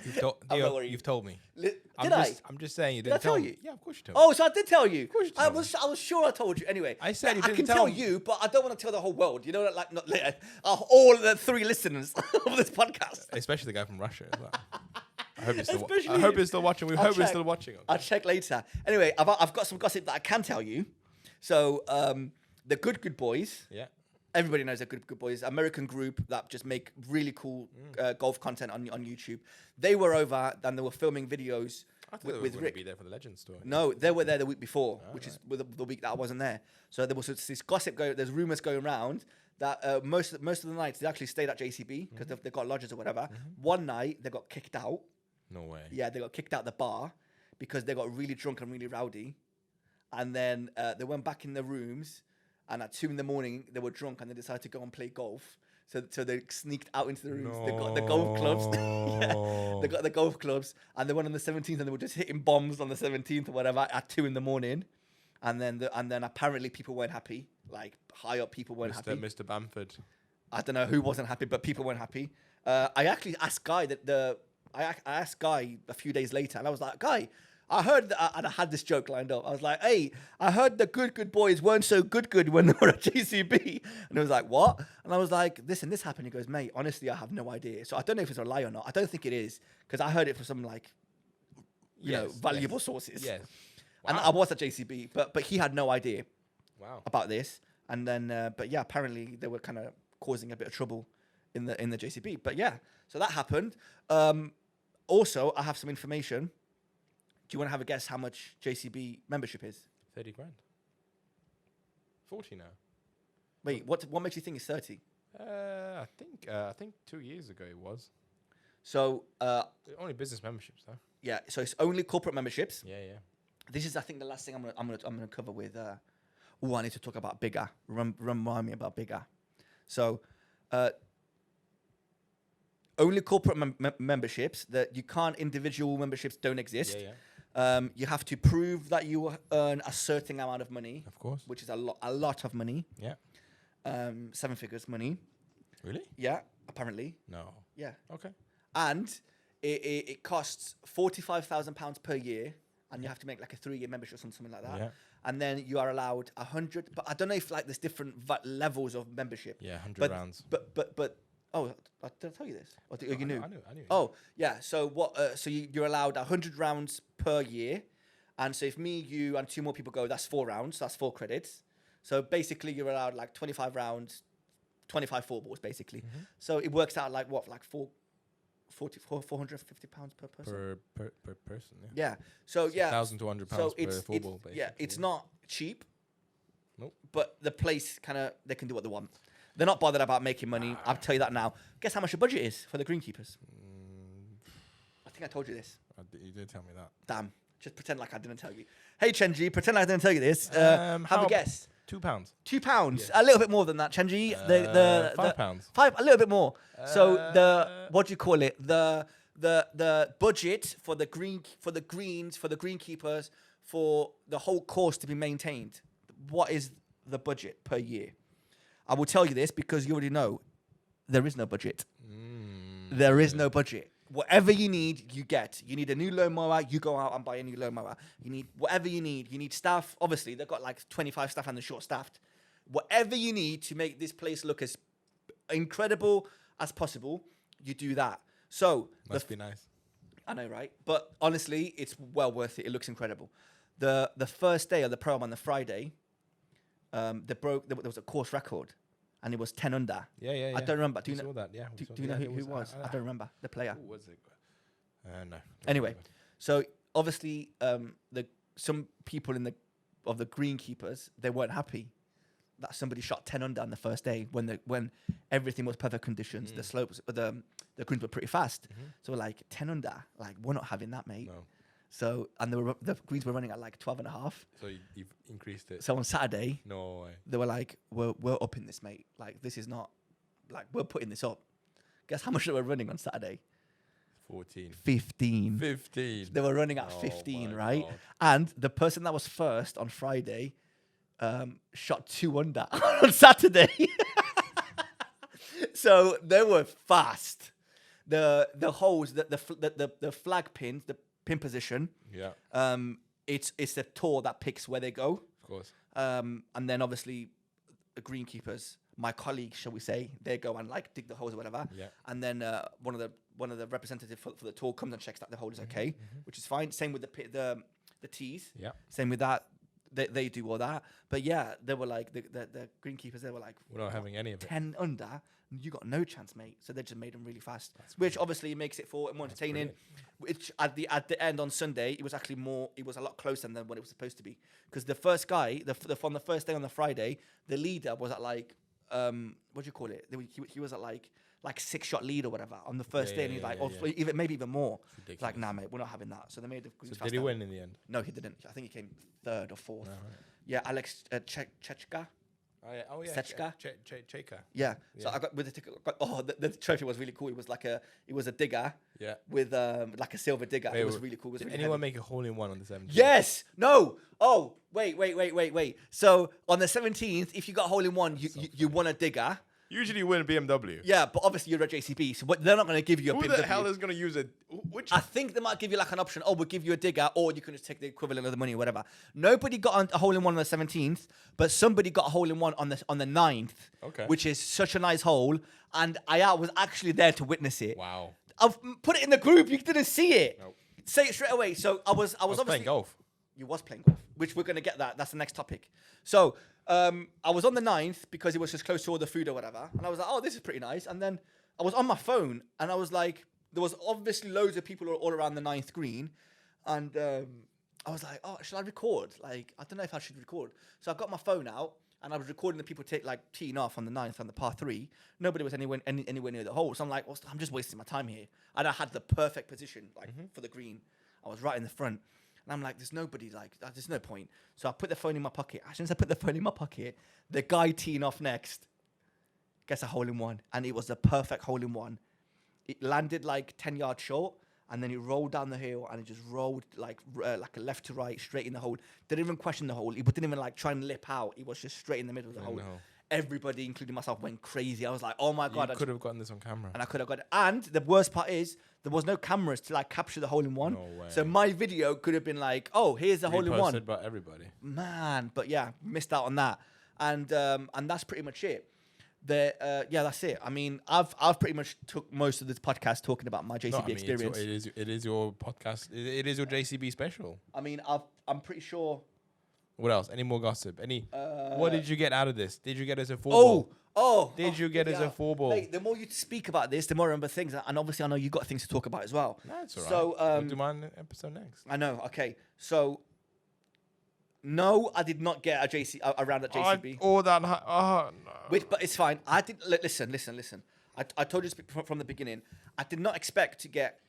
You've told me. Did I? I'm just saying you Did I didn't tell tell you? me. Yeah, of course you told me. Oh, so I did tell you. Of course you told me. I was sure I told you. Anyway, I said you I didn't can tell tell me. you, but I don't want to tell the whole world. You know, like not all the 3 listeners of this podcast. Especially the guy from Russia as well. I hope he's still watching. We I'll hope he's check. still watching. Okay. I'll check later. Anyway, I've got some gossip that I can tell you. So the Good Boys. Yeah. Everybody knows they're Good Boys. American group that just make really cool golf content on YouTube. They were over and they were filming videos I thought with they were Rick. be there for the Legends tour. No, they were there the week before, which is the week that I wasn't there. So there was this gossip going. There's rumors going around that most of the nights they actually stayed at JCB because they've got lodges or whatever. One night they got kicked out. No way. Yeah, they got kicked out the bar because they got really drunk and really rowdy, and then they went back in their rooms. And at 2 a.m, they were drunk and they decided to go and play golf. So they sneaked out into the rooms. They got the golf clubs. Yeah, they got the golf clubs. And they went on the 17th and they were just hitting bombs on the 17th or whatever at 2 a.m. And then apparently people weren't happy. Like high up people weren't happy. Mr. Bamford. I don't know who wasn't happy, but people weren't happy. I actually asked Guy I asked Guy a few days later and I was like, Guy, I heard that, and I had this joke lined up. I was like, hey, I heard the Good Boys weren't so good when they were at JCB. And he was like, what? And I was like, this happened. He goes, mate, honestly, I have no idea. So I don't know if it's a lie or not. I don't think it is because I heard it from some valuable sources. Yes. Wow. And I was at JCB, but he had no idea about this. And then, but yeah, apparently they were kind of causing a bit of trouble in the JCB. But yeah, so that happened. Also, I have some information. Do you want to have a guess how much JCB membership is? 30 grand. 40 now. Wait, what makes you think it's 30? I think 2 years ago it was. So only business memberships though. Yeah, so it's only corporate memberships. Yeah. This is, I think, the last thing I'm gonna cover with. I need to talk about bigger. Remind me about bigger. So, only corporate memberships. That you can't. Individual memberships don't exist. Yeah. You have to prove that you earn a certain amount of money. Of course. Which is a lot of money. Yeah. 7 figures money. Really? Yeah, apparently. No. Yeah. Okay. And it costs £45,000 per year, and you have to make like a 3-year membership or something like that. Yeah. And then you are allowed 100. But I don't know if like there's different levels of membership. Yeah, 100 rounds. But oh, did I tell you this? Or you knew? I knew. Oh, yeah. So what? So you're allowed 100 rounds per year, and so if me, you, and 2 more people go, that's 4 rounds. That's 4 credits. So basically, you're allowed like 25 rounds, 25 4 balls, basically. Mm-hmm. So it works out like what, like £450 per person. Per person. Yeah. Yeah. So yeah. £1,200 per 4 ball. Basically. Yeah, it's not cheap. Nope. But the place they can do what they want. They're not bothered about making money. I'll tell you that now. Guess how much the budget is for the greenskeepers? I think I told you this. You did tell me that. Damn. Just pretend like I didn't tell you. Hey, Chenji, pretend like I didn't tell you this. Have a guess. £2. £2. Yes. A little bit more than that, Chenji. £5. A little bit more. So what do you call it? The budget for the greenkeepers for the whole course to be maintained. What is the budget per year? I will tell you this because you already know there is no budget. There is no budget. Whatever you need, you get. You need a new lawnmower, you go out and buy a new lawnmower. You need whatever you need. You need staff. Obviously, they've got like 25 staff and they're short-staffed. Whatever you need to make this place look as incredible as possible, you do that. So must be nice. I know, right? But honestly, it's well worth it. It looks incredible. The first day of the program on the Friday, there was a course record, and it was 10 under. Yeah. I don't remember. Do you know know that? Yeah. Do you know who it was? I don't remember the player. Who was it? No. Anyway, so obviously, some people of the greenkeepers, they weren't happy that somebody shot 10 under on the first day when everything was perfect conditions. The slopes, the greens were pretty fast. So we're like 10 under, like we're not having that, mate. No. So and the greens were running at like 12.5. So you've increased it. So on Saturday, no way. They were like, we're upping this, mate. Like this is not like we're putting this up. Guess how much they were running on Saturday? 14. 15. 15. They were running at 15, right? God. And the person that was first on Friday shot 2 under on Saturday. So they were fast. the holes, the flag pins, the pin position. Yeah. It's the tour that picks where they go. Of course. And then obviously the greenkeepers, my colleagues, shall we say, they go and like dig the holes or whatever. Yeah. And then one of the representatives for the tour comes and checks that the hole is okay, which is fine. Same with the tees. Yeah. Same with that. They do all that. But yeah, they were like the greenkeepers. They were like, we're not having any of it. 10 under. You got no chance, mate. So they just made them really fast, which obviously makes it for more entertaining. Which at the end on Sunday, it was actually more. It was a lot closer than what it was supposed to be. Because the first guy, on the first day on the Friday, the leader was at like what do you call it? He was at like 6-shot lead or whatever on the first day, and he's like, even maybe even more. It's like, nah, mate, we're not having that. So they made the. So did he win in the end? No, he didn't. I think he came 3rd or 4th. Oh, right. Yeah, Alex Chechka. Oh yeah. Sechka? Cheka. Yeah. So I got with the ticket. The trophy was really cool. It was a digger. Yeah. With like a silver digger. It was really cool. It was did really anyone heavy. make a hole in one on the 17th? Yes. No. Oh, wait. So on the 17th, if you got a hole in one, you won a digger. Usually you win a BMW. Yeah, but obviously you're a JCB, so they're not going to give you a BMW. Who the hell is going to use it? I think they might give you like an option. Oh, we'll give you a digger, or you can just take the equivalent of the money or whatever. Nobody got a hole in one on the 17th, but somebody got a hole in one on the 9th, which is such a nice hole, and I was actually there to witness it. Wow. I've put it in the group. You didn't see it. Nope. Say it straight away. So I was obviously playing golf. You was playing golf, which we're going to get that. That's the next topic. So I was on the 9th because it was just close to all the food or whatever. And I was like, oh, this is pretty nice. And then I was on my phone and I was like, there was obviously loads of people all around the 9th green. And I was like, oh, should I record? Like, I don't know if I should record. So I got my phone out and I was recording the people teeing off on the 9th on the par 3. Nobody was anywhere near the hole. So I'm like, well, I'm just wasting my time here. And I had the perfect position for the green. I was right in the front. And I'm like, there's nobody, there's no point. So I put the phone in my pocket. As soon as I put the phone in my pocket, the guy teeing off next gets a hole in one. And it was the perfect hole in one. It landed 10 yards short, and then it rolled down the hill, and it just rolled like a left to right, straight in the hole. Didn't even question the hole. It didn't even try and lip out. It was just straight in the middle of the hole. Everybody, including myself, went crazy. I was like, oh my God. You could have gotten this on camera. And I could have got it. And the worst part is, there was no cameras to capture the hole in one. No way. So my video could have been like, oh, here's the hole in one. Reposted by everybody. Man, but yeah, missed out on that. And that's pretty much it. That's it. I mean, I've pretty much took most of this podcast talking about my JCB experience. It is your podcast. It is your JCB special. I mean, I'm pretty sure. What else? Any more gossip? What did you get out of this? Did you get us a 4-ball? Did you get us a 4-ball? Mate, the more you speak about this, the more I remember things. And obviously, I know you got things to talk about as well. That's all right. So, we'll do mine episode next. I know. Okay. So, no, I did not get a round at JCB. No. But it's fine. I did. Listen. I told you from the beginning. I did not expect to get.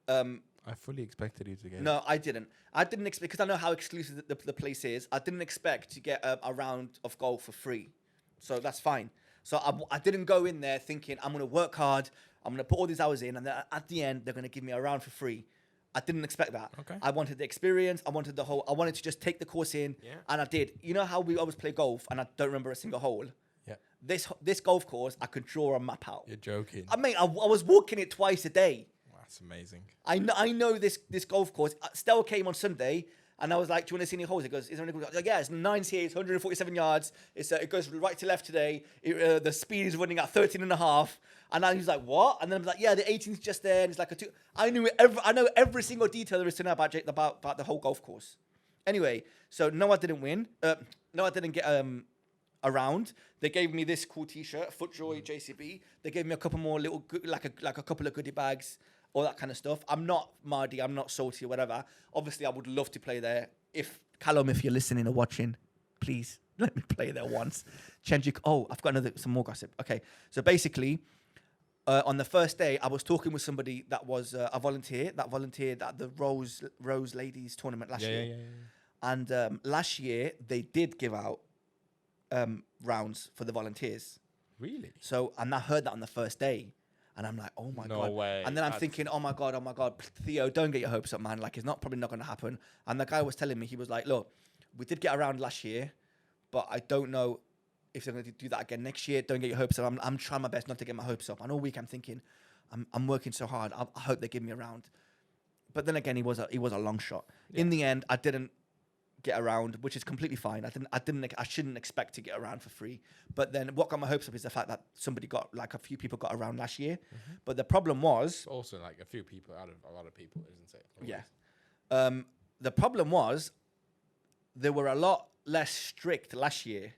I fully expected you to get. No, I didn't. I didn't expect, because I know how exclusive the place is. I didn't expect to get a round of golf for free, so that's fine. So I didn't go in there thinking I'm gonna work hard. I'm gonna put all these hours in, and then at the end they're gonna give me a round for free. I didn't expect that. Okay. I wanted the experience. I wanted I wanted to just take the course in, and I did. You know how we always play golf, and I don't remember a single hole. Yeah. This golf course, I could draw a map out. You're joking. I mean, I was walking it twice a day. That's amazing. I know this golf course. Stell came on Sunday, and I was like, "Do you want to see any holes?" He goes, "Is there any?" I was like, yeah, it's 9 here. It's 147 yards. It goes right to left today. The speed is running at 13.5. And then he was like, "What?" And then I was like, "Yeah, the 18th just there." And it's like a 2. I know every single detail there is to know about the whole golf course. Anyway, so no, I didn't win. No, I didn't get a round. They gave me this cool T-shirt, FootJoy JCB. They gave me a couple more little like a couple of goodie bags. All that kind of stuff. I'm not Mardy, I'm not salty or whatever. Obviously, I would love to play there. If Callum, if you're listening or watching, please let me play there once. Chenji, I've got some more gossip. Okay, so basically, on the first day, I was talking with somebody that was a volunteer that volunteered at the Rose Ladies tournament last year. Yeah. And last year, they did give out rounds for the volunteers. Really? So, and I heard that on the first day. And I'm like, oh my God. No way. And then I'm thinking, oh my God. Theo, don't get your hopes up, man. Like, it's probably not going to happen. And the guy was telling me, he was like, look, we did get around last year, but I don't know if they're going to do that again next year. Don't get your hopes up. I'm trying my best not to get my hopes up. And all week I'm thinking, I'm working so hard. I hope they give me a round. But then again, he was a long shot. In the end, I didn't get around, which is completely fine. I shouldn't expect to get around for free. But then what got my hopes up is the fact that a few people got around last year. But the problem was Also, like a few people out of a lot of people, isn't it? yeah. The problem was they were a lot less strict last year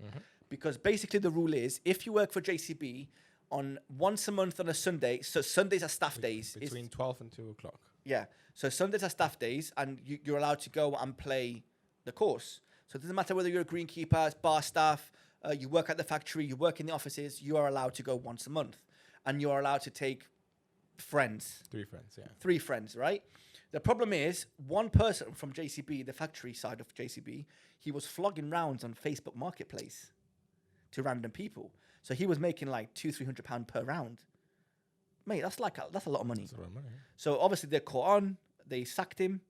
because basically the rule is if you work for JCB on once a month on a Sunday, so Sundays are staff days. Between 12 and 2 o'clock. Yeah. So Sundays are staff days and you're allowed to go and play the course. So it doesn't matter whether you're a greenkeeper, bar staff, you work at the factory, you work in the offices, you are allowed to go once a month. And you are allowed to take friends. 3 friends, yeah. 3 friends, right? The problem is, one person from JCB, the factory side of JCB, he was flogging rounds on Facebook Marketplace to random people. So he was making like £200-300 per round. Mate, that's a lot of money. That's a lot of money. Yeah. So obviously they caught on, they sacked him,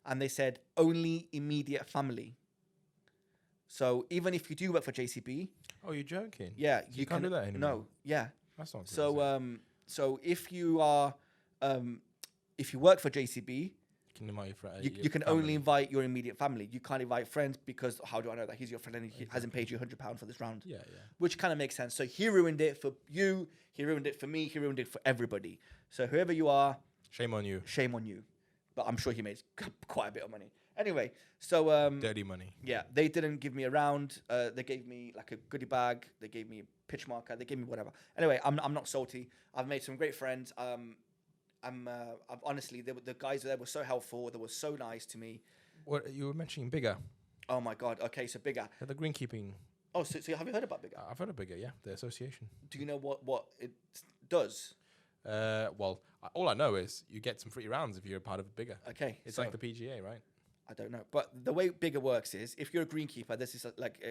and they said only immediate family. So even if you do work for JCB, oh, you're joking? yeah, you can't do that anymore. No, yeah. That's not good. So so if you are if you work for JCB, you can only invite your immediate family. You can't invite friends because how do I know that he's your friend and he hasn't paid you £100 for this round? Yeah, yeah. Which kind of makes sense. So he ruined it for you. He ruined it for me. He ruined it for everybody. So whoever you are, shame on you. Shame on you. But I'm sure he made quite a bit of money. Anyway, so dirty money. Yeah, they didn't give me a round. They gave me like a goodie bag. They gave me a pitch marker. They gave me whatever. Anyway, I'm not salty. I've made some great friends. I've honestly, the guys there were so helpful. They were so nice to me. What you were mentioning, Bigger? Oh my God. Okay, so Bigger. The greenkeeping. Oh, so have you heard about Bigger? I've heard of Bigger. Yeah, the association. Do you know what it does? Well, all I know is you get some free rounds if you're a part of Bigger. Okay, it's like the PGA, right? I don't know, but the way Bigger works is if you're a greenkeeper, this is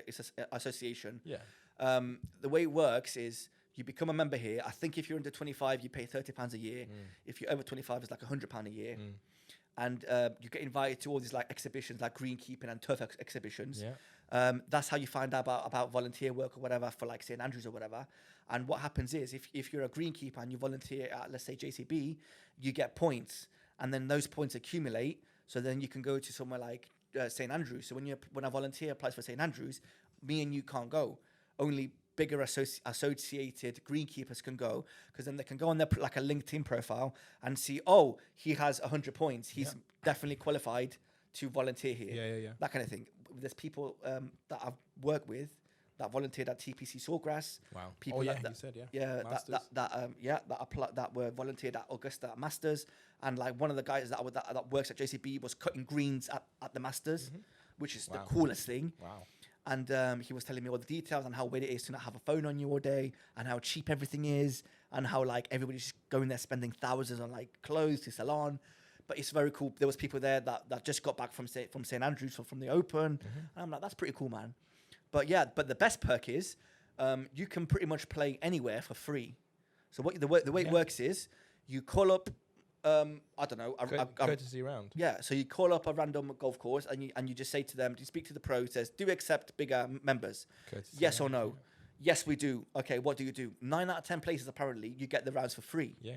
it's an association. Yeah. The way it works is you become a member here. I think if you're under 25, you pay £30 a year. If you're over 25, it's like £100 a year. And you get invited to all these like exhibitions, like greenkeeping and turf exhibitions. Yeah. That's how you find out about volunteer work or whatever for like St Andrews or whatever. And what happens is if you're a greenkeeper and you volunteer at, let's say, JCB, you get points. And then those points accumulate. So then you can go to somewhere like St Andrews. So when a volunteer applies for St Andrews, me and you can't go. Only bigger associated greenkeepers can go, because then they can go on their like a LinkedIn profile and see, oh, he has 100 points. He's definitely qualified to volunteer here. Yeah. That kind of thing. There's people that I've worked with that volunteered at TPC Sawgrass. Wow. People you said that were volunteered at Augusta at Masters, and like one of the guys that works at JCB was cutting greens at the Masters, which is the coolest thing. Wow. And he was telling me all the details and how weird it is to not have a phone on you all day, and how cheap everything is, and how like everybody's just going there spending thousands on like clothes to salon. But it's very cool. There was people there that just got back from St Andrews from the Open, and I'm like, that's pretty cool, man. But yeah, but the best perk is you can pretty much play anywhere for free. So the way it works is you call up. I don't know. Courtesy round. Yeah, so you call up a random golf course and you just say to them, do you speak to the pro, says, do you accept Bigger members? Courtesy yes round, or no? Yeah. Yes, we do. Okay, what do you do? 9 out of 10 places, apparently, you get the rounds for free. Yeah.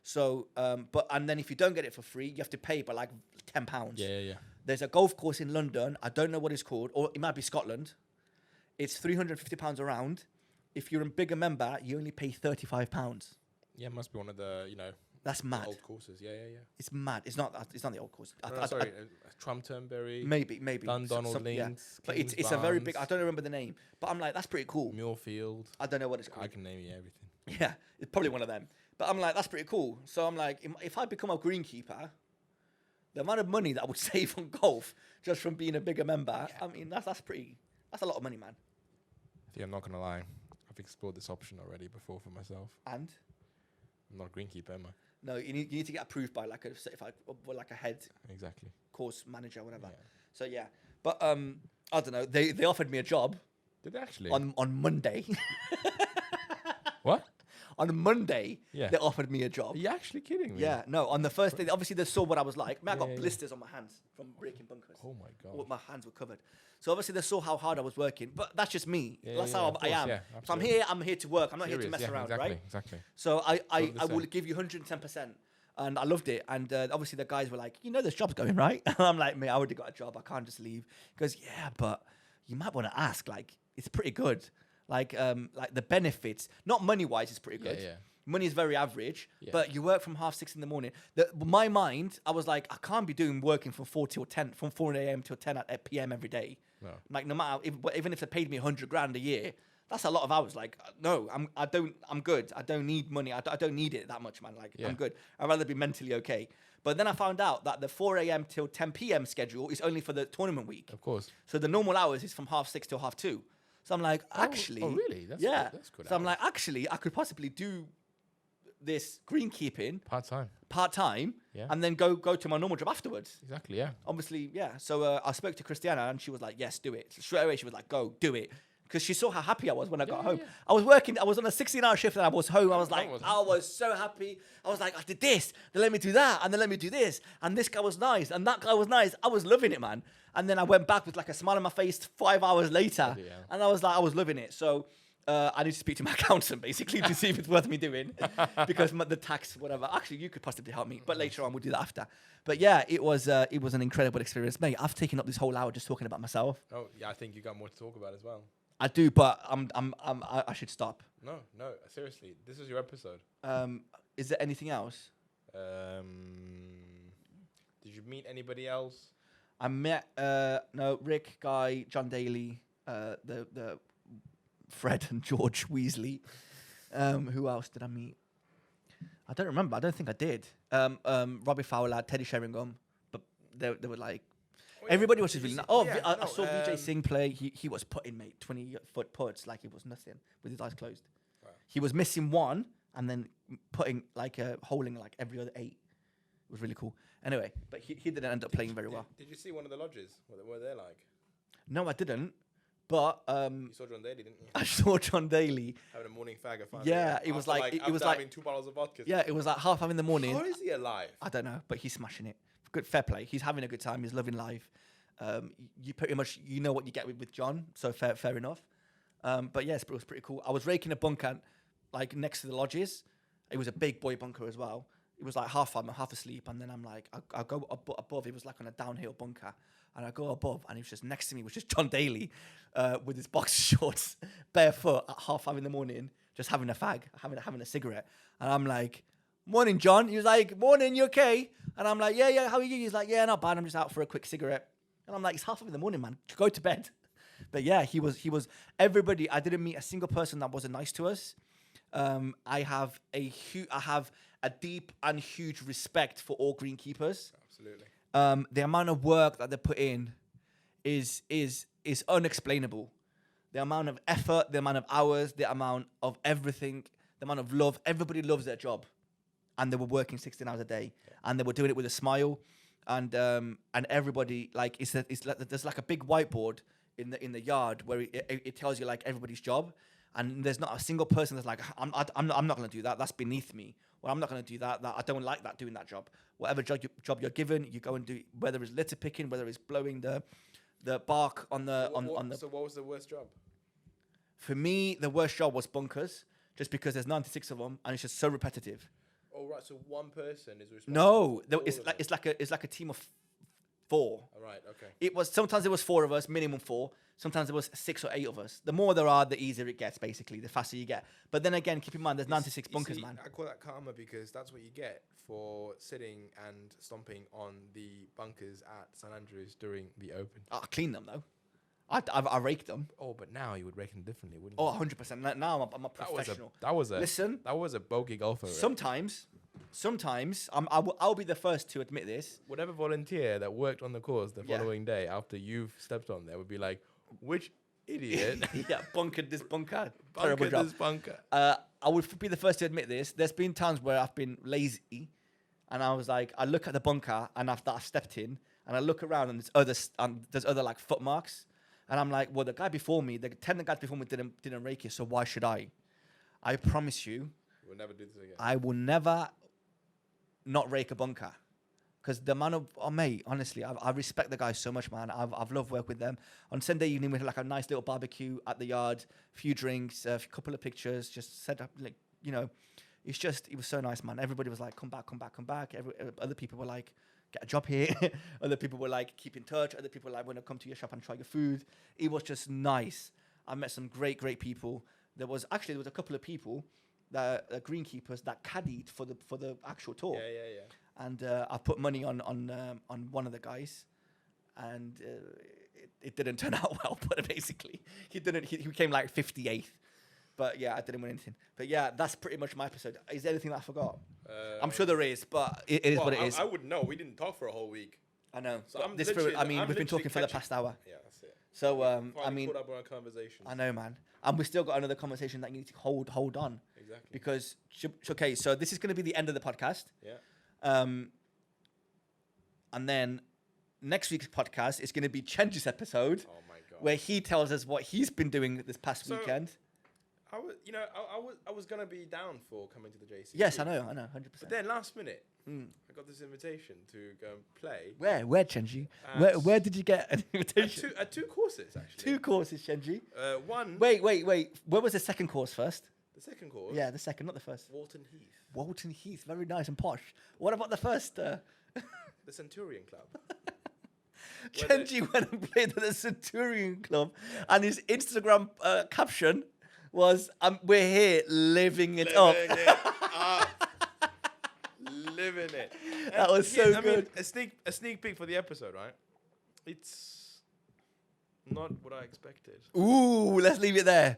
So, and then if you don't get it for free, you have to pay by like £10. Yeah. There's a golf course in London. I don't know what it's called, or it might be Scotland. It's £350 a round. If you're a Bigger member, you only pay £35. Yeah, it must be one of the, that's mad. Old courses, yeah. It's mad. It's not the old course. Sorry, Trumpturnberry. Maybe. Dundonald Links. Yeah. But it's a very big. I don't remember the name, but I'm like, that's pretty cool. Muirfield. I don't know what it's called. I can name you everything. Yeah, it's probably one of them. But I'm like, that's pretty cool. So I'm like, if I become a greenkeeper, the amount of money that I would save on golf just from being a Bigger member, I mean, that's a lot of money, man. I'm not gonna lie. I've explored this option already before for myself. And I'm not a greenkeeper, am I? No, you need to get approved by like a head course manager or whatever. Yeah. So yeah, but I don't know. They offered me a job. Did they actually? On Monday. What? On Monday, Yeah. they offered me a job. Are you actually kidding me? Yeah, no. On the first day, obviously they saw what I was like. Man, I got Yeah, yeah. blisters on my hands from breaking bunkers. Oh my god. All my hands were covered. So obviously they saw how hard I was working. But that's just me. Yeah, That's yeah, how of I course, am. yeah, If I'm absolutely. here, I'm here to work. I'm not here to Serious, mess yeah, around, exactly, right? Exactly. So I Totally the will same. give you 110%. And I loved it. And obviously the guys were like, you know, this job's going, right? And I'm like, mate, I already got a job. I can't just leave. He goes, yeah, but you might want to ask. Like, it's pretty good. Like the benefits, not money-wise, it's pretty good. Yeah. Money is very average, Yeah. but you work from 6:30 in the morning. My mind, I was like, I can't be working from 4 till 10, from 4 a.m. till 10 at p.m. every day. No. Like no matter, even if they paid me 100 grand a year, that's a lot of hours. Like no, I'm good. I don't need money. I don't need it that much, man. Like Yeah. I'm good. I'd rather be mentally okay. But then I found out that the 4 a.m. till 10 p.m. schedule is only for the tournament week. Of course. So the normal hours is from 6:30 till 2:30. So I'm like, actually, Oh really? That's yeah. Good. That's good. So I'm like, actually, I could possibly do this greenkeeping part time. part-time Yeah. and then go to my normal job afterwards. Exactly. Yeah. Obviously, yeah. So I spoke to Christiana and she was like, yes, do it. So straight away, she was like, go, do it. Because she saw how happy I was when I got home. yeah. I was working, I was on a 16-hour shift and I was home. I was like, was- I was so happy. I was like, I did this. They let me do that. And they let me do this. And this guy was nice. And that guy was nice. I was loving it, man. And then I went back with like a smile on my face 5 hours later. Bloody hell. And I was like, I was loving it. So I need to speak to my accountant basically to see if it's worth me doing because the tax, whatever. Actually, you could possibly help me, but later on we'll do that after. But yeah, it was an incredible experience, mate. I've taken up this whole hour just talking about myself. Oh yeah, I think you got more to talk about as well. I do, but I should stop. No, seriously, this is your episode. Is there anything else? Did you meet anybody else? I met Rick, Guy, John Daley, the Fred and George Weasley. Who else did I meet? I don't remember. I don't think I did. Robbie Fowler, Teddy Sheringham, but they were like everybody was just really nice. Oh, I saw Vijay Singh play. He was putting, mate, 20-foot putts like it was nothing with his eyes closed. Wow. He was missing one and then putting holding like every other 8. It was really cool. Anyway, but he didn't end up playing very well. Did you see one of the lodges? What were they like? No, I didn't. But you saw John Daley, didn't you? I saw John Daley. Having a morning fag. Yeah, it was like it was like having 2 bottles of vodka. Yeah, it was like 5:30 in the morning. How is he alive? I don't know, but he's smashing it. Good, fair play. He's having a good time. He's loving life. You pretty much know what you get with John, so fair enough. But yes, it was pretty cool. I was raking a bunker like next to the lodges. It was a big boy bunker as well. It was like half asleep, and then I'm like, I go above. It was like on a downhill bunker, and I go above, and he was just next to me, was just John Daley, with his boxer shorts, barefoot at 5:30 in the morning, just having a fag, having a cigarette, and I'm like, morning, John. He was like, morning, you okay? And I'm like, yeah, how are you? He's like, yeah, not bad. I'm just out for a quick cigarette, and I'm like, it's 5:30 in the morning, man. Go to bed. But yeah, he was everybody. I didn't meet a single person that wasn't nice to us. I have a deep and huge respect for all greenkeepers. Absolutely. The amount of work that they put in is unexplainable. The amount of effort, the amount of hours, the amount of everything, the amount of love. Everybody loves their job, and they were working 16 hours a day, and they were doing it with a smile, and everybody like there's like a big whiteboard in the yard where it tells you like everybody's job. And there's not a single person that's like, I'm not going to do that. That's beneath me. Well, I'm not going to do that. I don't like that doing that job. Whatever job you're given, you go and do. Whether it's litter picking, whether it's blowing the bark on the on the. So what was the worst job? For me, the worst job was bunkers, just because there's 96 of them and it's just so repetitive. Oh right, so one person is responsible. No, for it's like a team of 4. All right, okay. It was sometimes it was 4 of us, minimum 4. Sometimes it was 6 or 8 of us. The more there are, the easier it gets. Basically, the faster you get. But then again, keep in mind there's 96 bunkers, man. I call that karma because that's what you get for sitting and stomping on the bunkers at St Andrews during the Open. I clean them though. I rake them. Oh, but now you would rake them differently, wouldn't you? Oh, 100%. Now I'm a professional. That was a bogey golfer. Sometimes I'll be the first to admit this. Whatever volunteer that worked on the course the following day after you've stepped on there would be like, which idiot? Bunkered this bunker. Bunkered this bunker. I would be the first to admit this. There's been times where I've been lazy, and I was like, I look at the bunker and after I've stepped in, and I look around and there's other like footmarks, and I'm like, well, the guy before me, the 10 guys before me didn't rake it, so why should I? I promise you, We'll never do this again. I will never not rake a bunker. Because the man of, mate, honestly, I respect the guys so much, man. I've loved work with them. On Sunday evening, we had like a nice little barbecue at the yard, a few drinks, a couple of pictures, just set up, like, you know, it was so nice, man. Everybody was like, come back. Other people were like, get a job here. Other people were like, keep in touch. Other people were like, want to come to your shop and try your food. It was just nice. I met some great people. There was a couple of people, that greenkeepers that caddied for the actual tour. Yeah. And I put money on one of the guys, and it didn't turn out well. But basically, he came like 58th. But yeah, I didn't win anything. But yeah, that's pretty much my episode. Is there anything that I forgot? I'm sure there is, but it is what it is. I wouldn't know. We didn't talk for a whole week. I know. So we've been talking for the past hour. Yeah, that's it. So I mean, put up on our conversation. I know, man. And we still got another conversation that you need to hold on. Exactly. Because okay, so this is going to be the end of the podcast. Yeah. And then next week's podcast is going to be Chenji's episode. Oh my god. Where he tells us what he's been doing this past weekend. I was gonna be down for coming to the JCB. Yes, I know, 100%. But then last minute, I got this invitation to go and play. Where, Chenji? Where did you get an invitation? At two courses, actually. 2 courses, Chenji. One. Wait. Where was the second course first? The second course. Yeah, the second, not the first. Walton Heath. Very nice and posh. What about the first? The Centurion Club. Chenji went and played at the Centurion Club, and his Instagram caption was, "We're here living it up." Living it. That was so good. Mean, a sneak peek for the episode, right? It's not what I expected. Ooh, let's leave it there.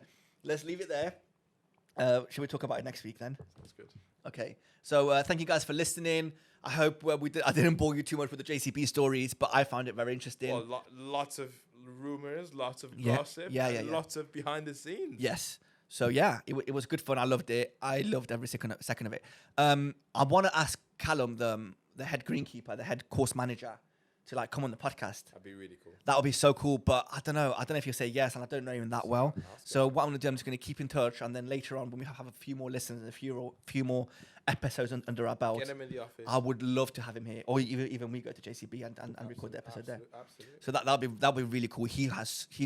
Should we talk about it next week then? That's good. Okay. So thank you guys for listening. I hope I didn't bore you too much with the JCB stories, but I found it very interesting. Well, lots of rumors, lots of gossip, lots of behind the scenes. Yes. So yeah, it was good fun. I loved it. I loved every second of it. I want to ask Callum, the head greenkeeper, the head course manager, to like come on the podcast. That'd be really cool. That would be so cool. But I don't know if he'll say yes, and I don't know him that well. So what I'm gonna do, I'm just gonna keep in touch, and then later on, when we have a few more listeners and a few more episodes under our belt, get him in the office. I would love to have him here, or even we go to JCB and record the episode there. Absolutely. So that'll be really cool. He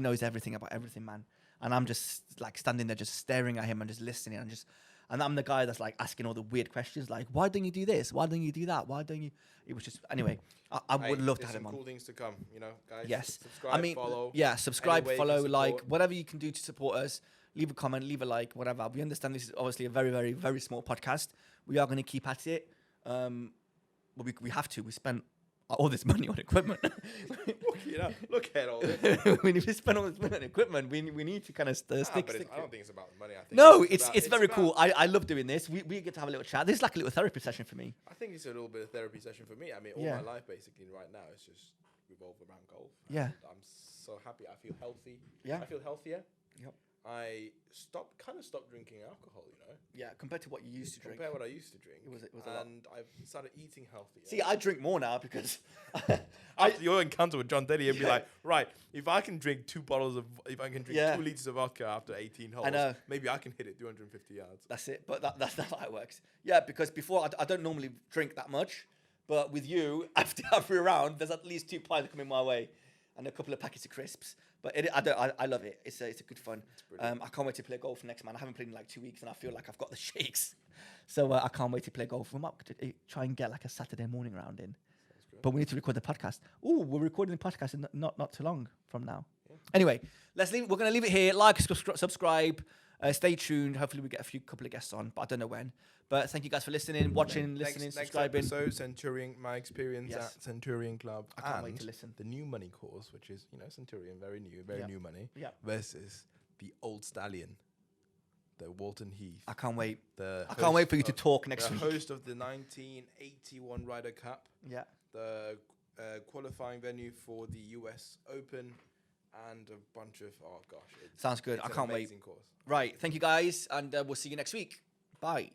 knows everything about everything, man. And I'm just like standing there, just staring at him and just listening, and I'm the guy that's like asking all the weird questions, like, why don't you do this? Why don't you do that? Why don't you? It was just, anyway, I would love to have him on. Cool things to come, guys. Yes. Subscribe, follow. Yeah, subscribe, follow, like, whatever you can do to support us. Leave a comment, leave a like, whatever. We understand this is obviously a very, very, very small podcast. We are going to keep at it. We have to. We spent all this money on equipment. Look at all this. We spend all this money on equipment. We need to kind of stick. I don't think it's about money. I think no, it's very cool. I love doing this. We get to have a little chat. This is like a little therapy session for me. I think it's a little bit of therapy session for me. I mean, all my life basically right now is just revolved around golf. Yeah. I'm so happy. I feel healthy. Yeah. I feel healthier. Yep. I stopped drinking alcohol, Yeah, compared to what you used to drink. Compared to what I used to drink. It was a lot. And I've started eating healthier. See, I drink more now because after your encounter with John Daley, you'd be like, right, if I can drink 2 liters of vodka after 18 holes, maybe I can hit it 250 yards. That's it. But that's not how it works. Yeah, because before I don't normally drink that much, but with you, after every round, there's at least 2 pints coming my way, and a couple of packets of crisps. But I love it. It's a good fun. I can't wait to play golf next, man. I haven't played in like 2 weeks, and I feel like I've got the shakes. So I can't wait to play golf. We might try and get like a Saturday morning round in. But we need to record the podcast. Oh, we're recording the podcast in not too long from now. Yeah. Anyway, let's leave. We're going to leave it here. Like, subscribe. Stay tuned. Hopefully we get a couple of guests on, but I don't know when. But thank you guys for listening, watching, listening, subscribing. Next episode, Centurion, my experience at Centurion Club. I can't wait to listen. The new money course, which is, Centurion, very new money, versus the Old Stallion, the Walton Heath. I can't wait. I can't wait for you to talk next week. The host of the 1981 Ryder Cup. Yeah. The qualifying venue for the US Open. And a bunch of, sounds good. I can't wait. Course. Right. Thank you guys. And we'll see you next week. Bye.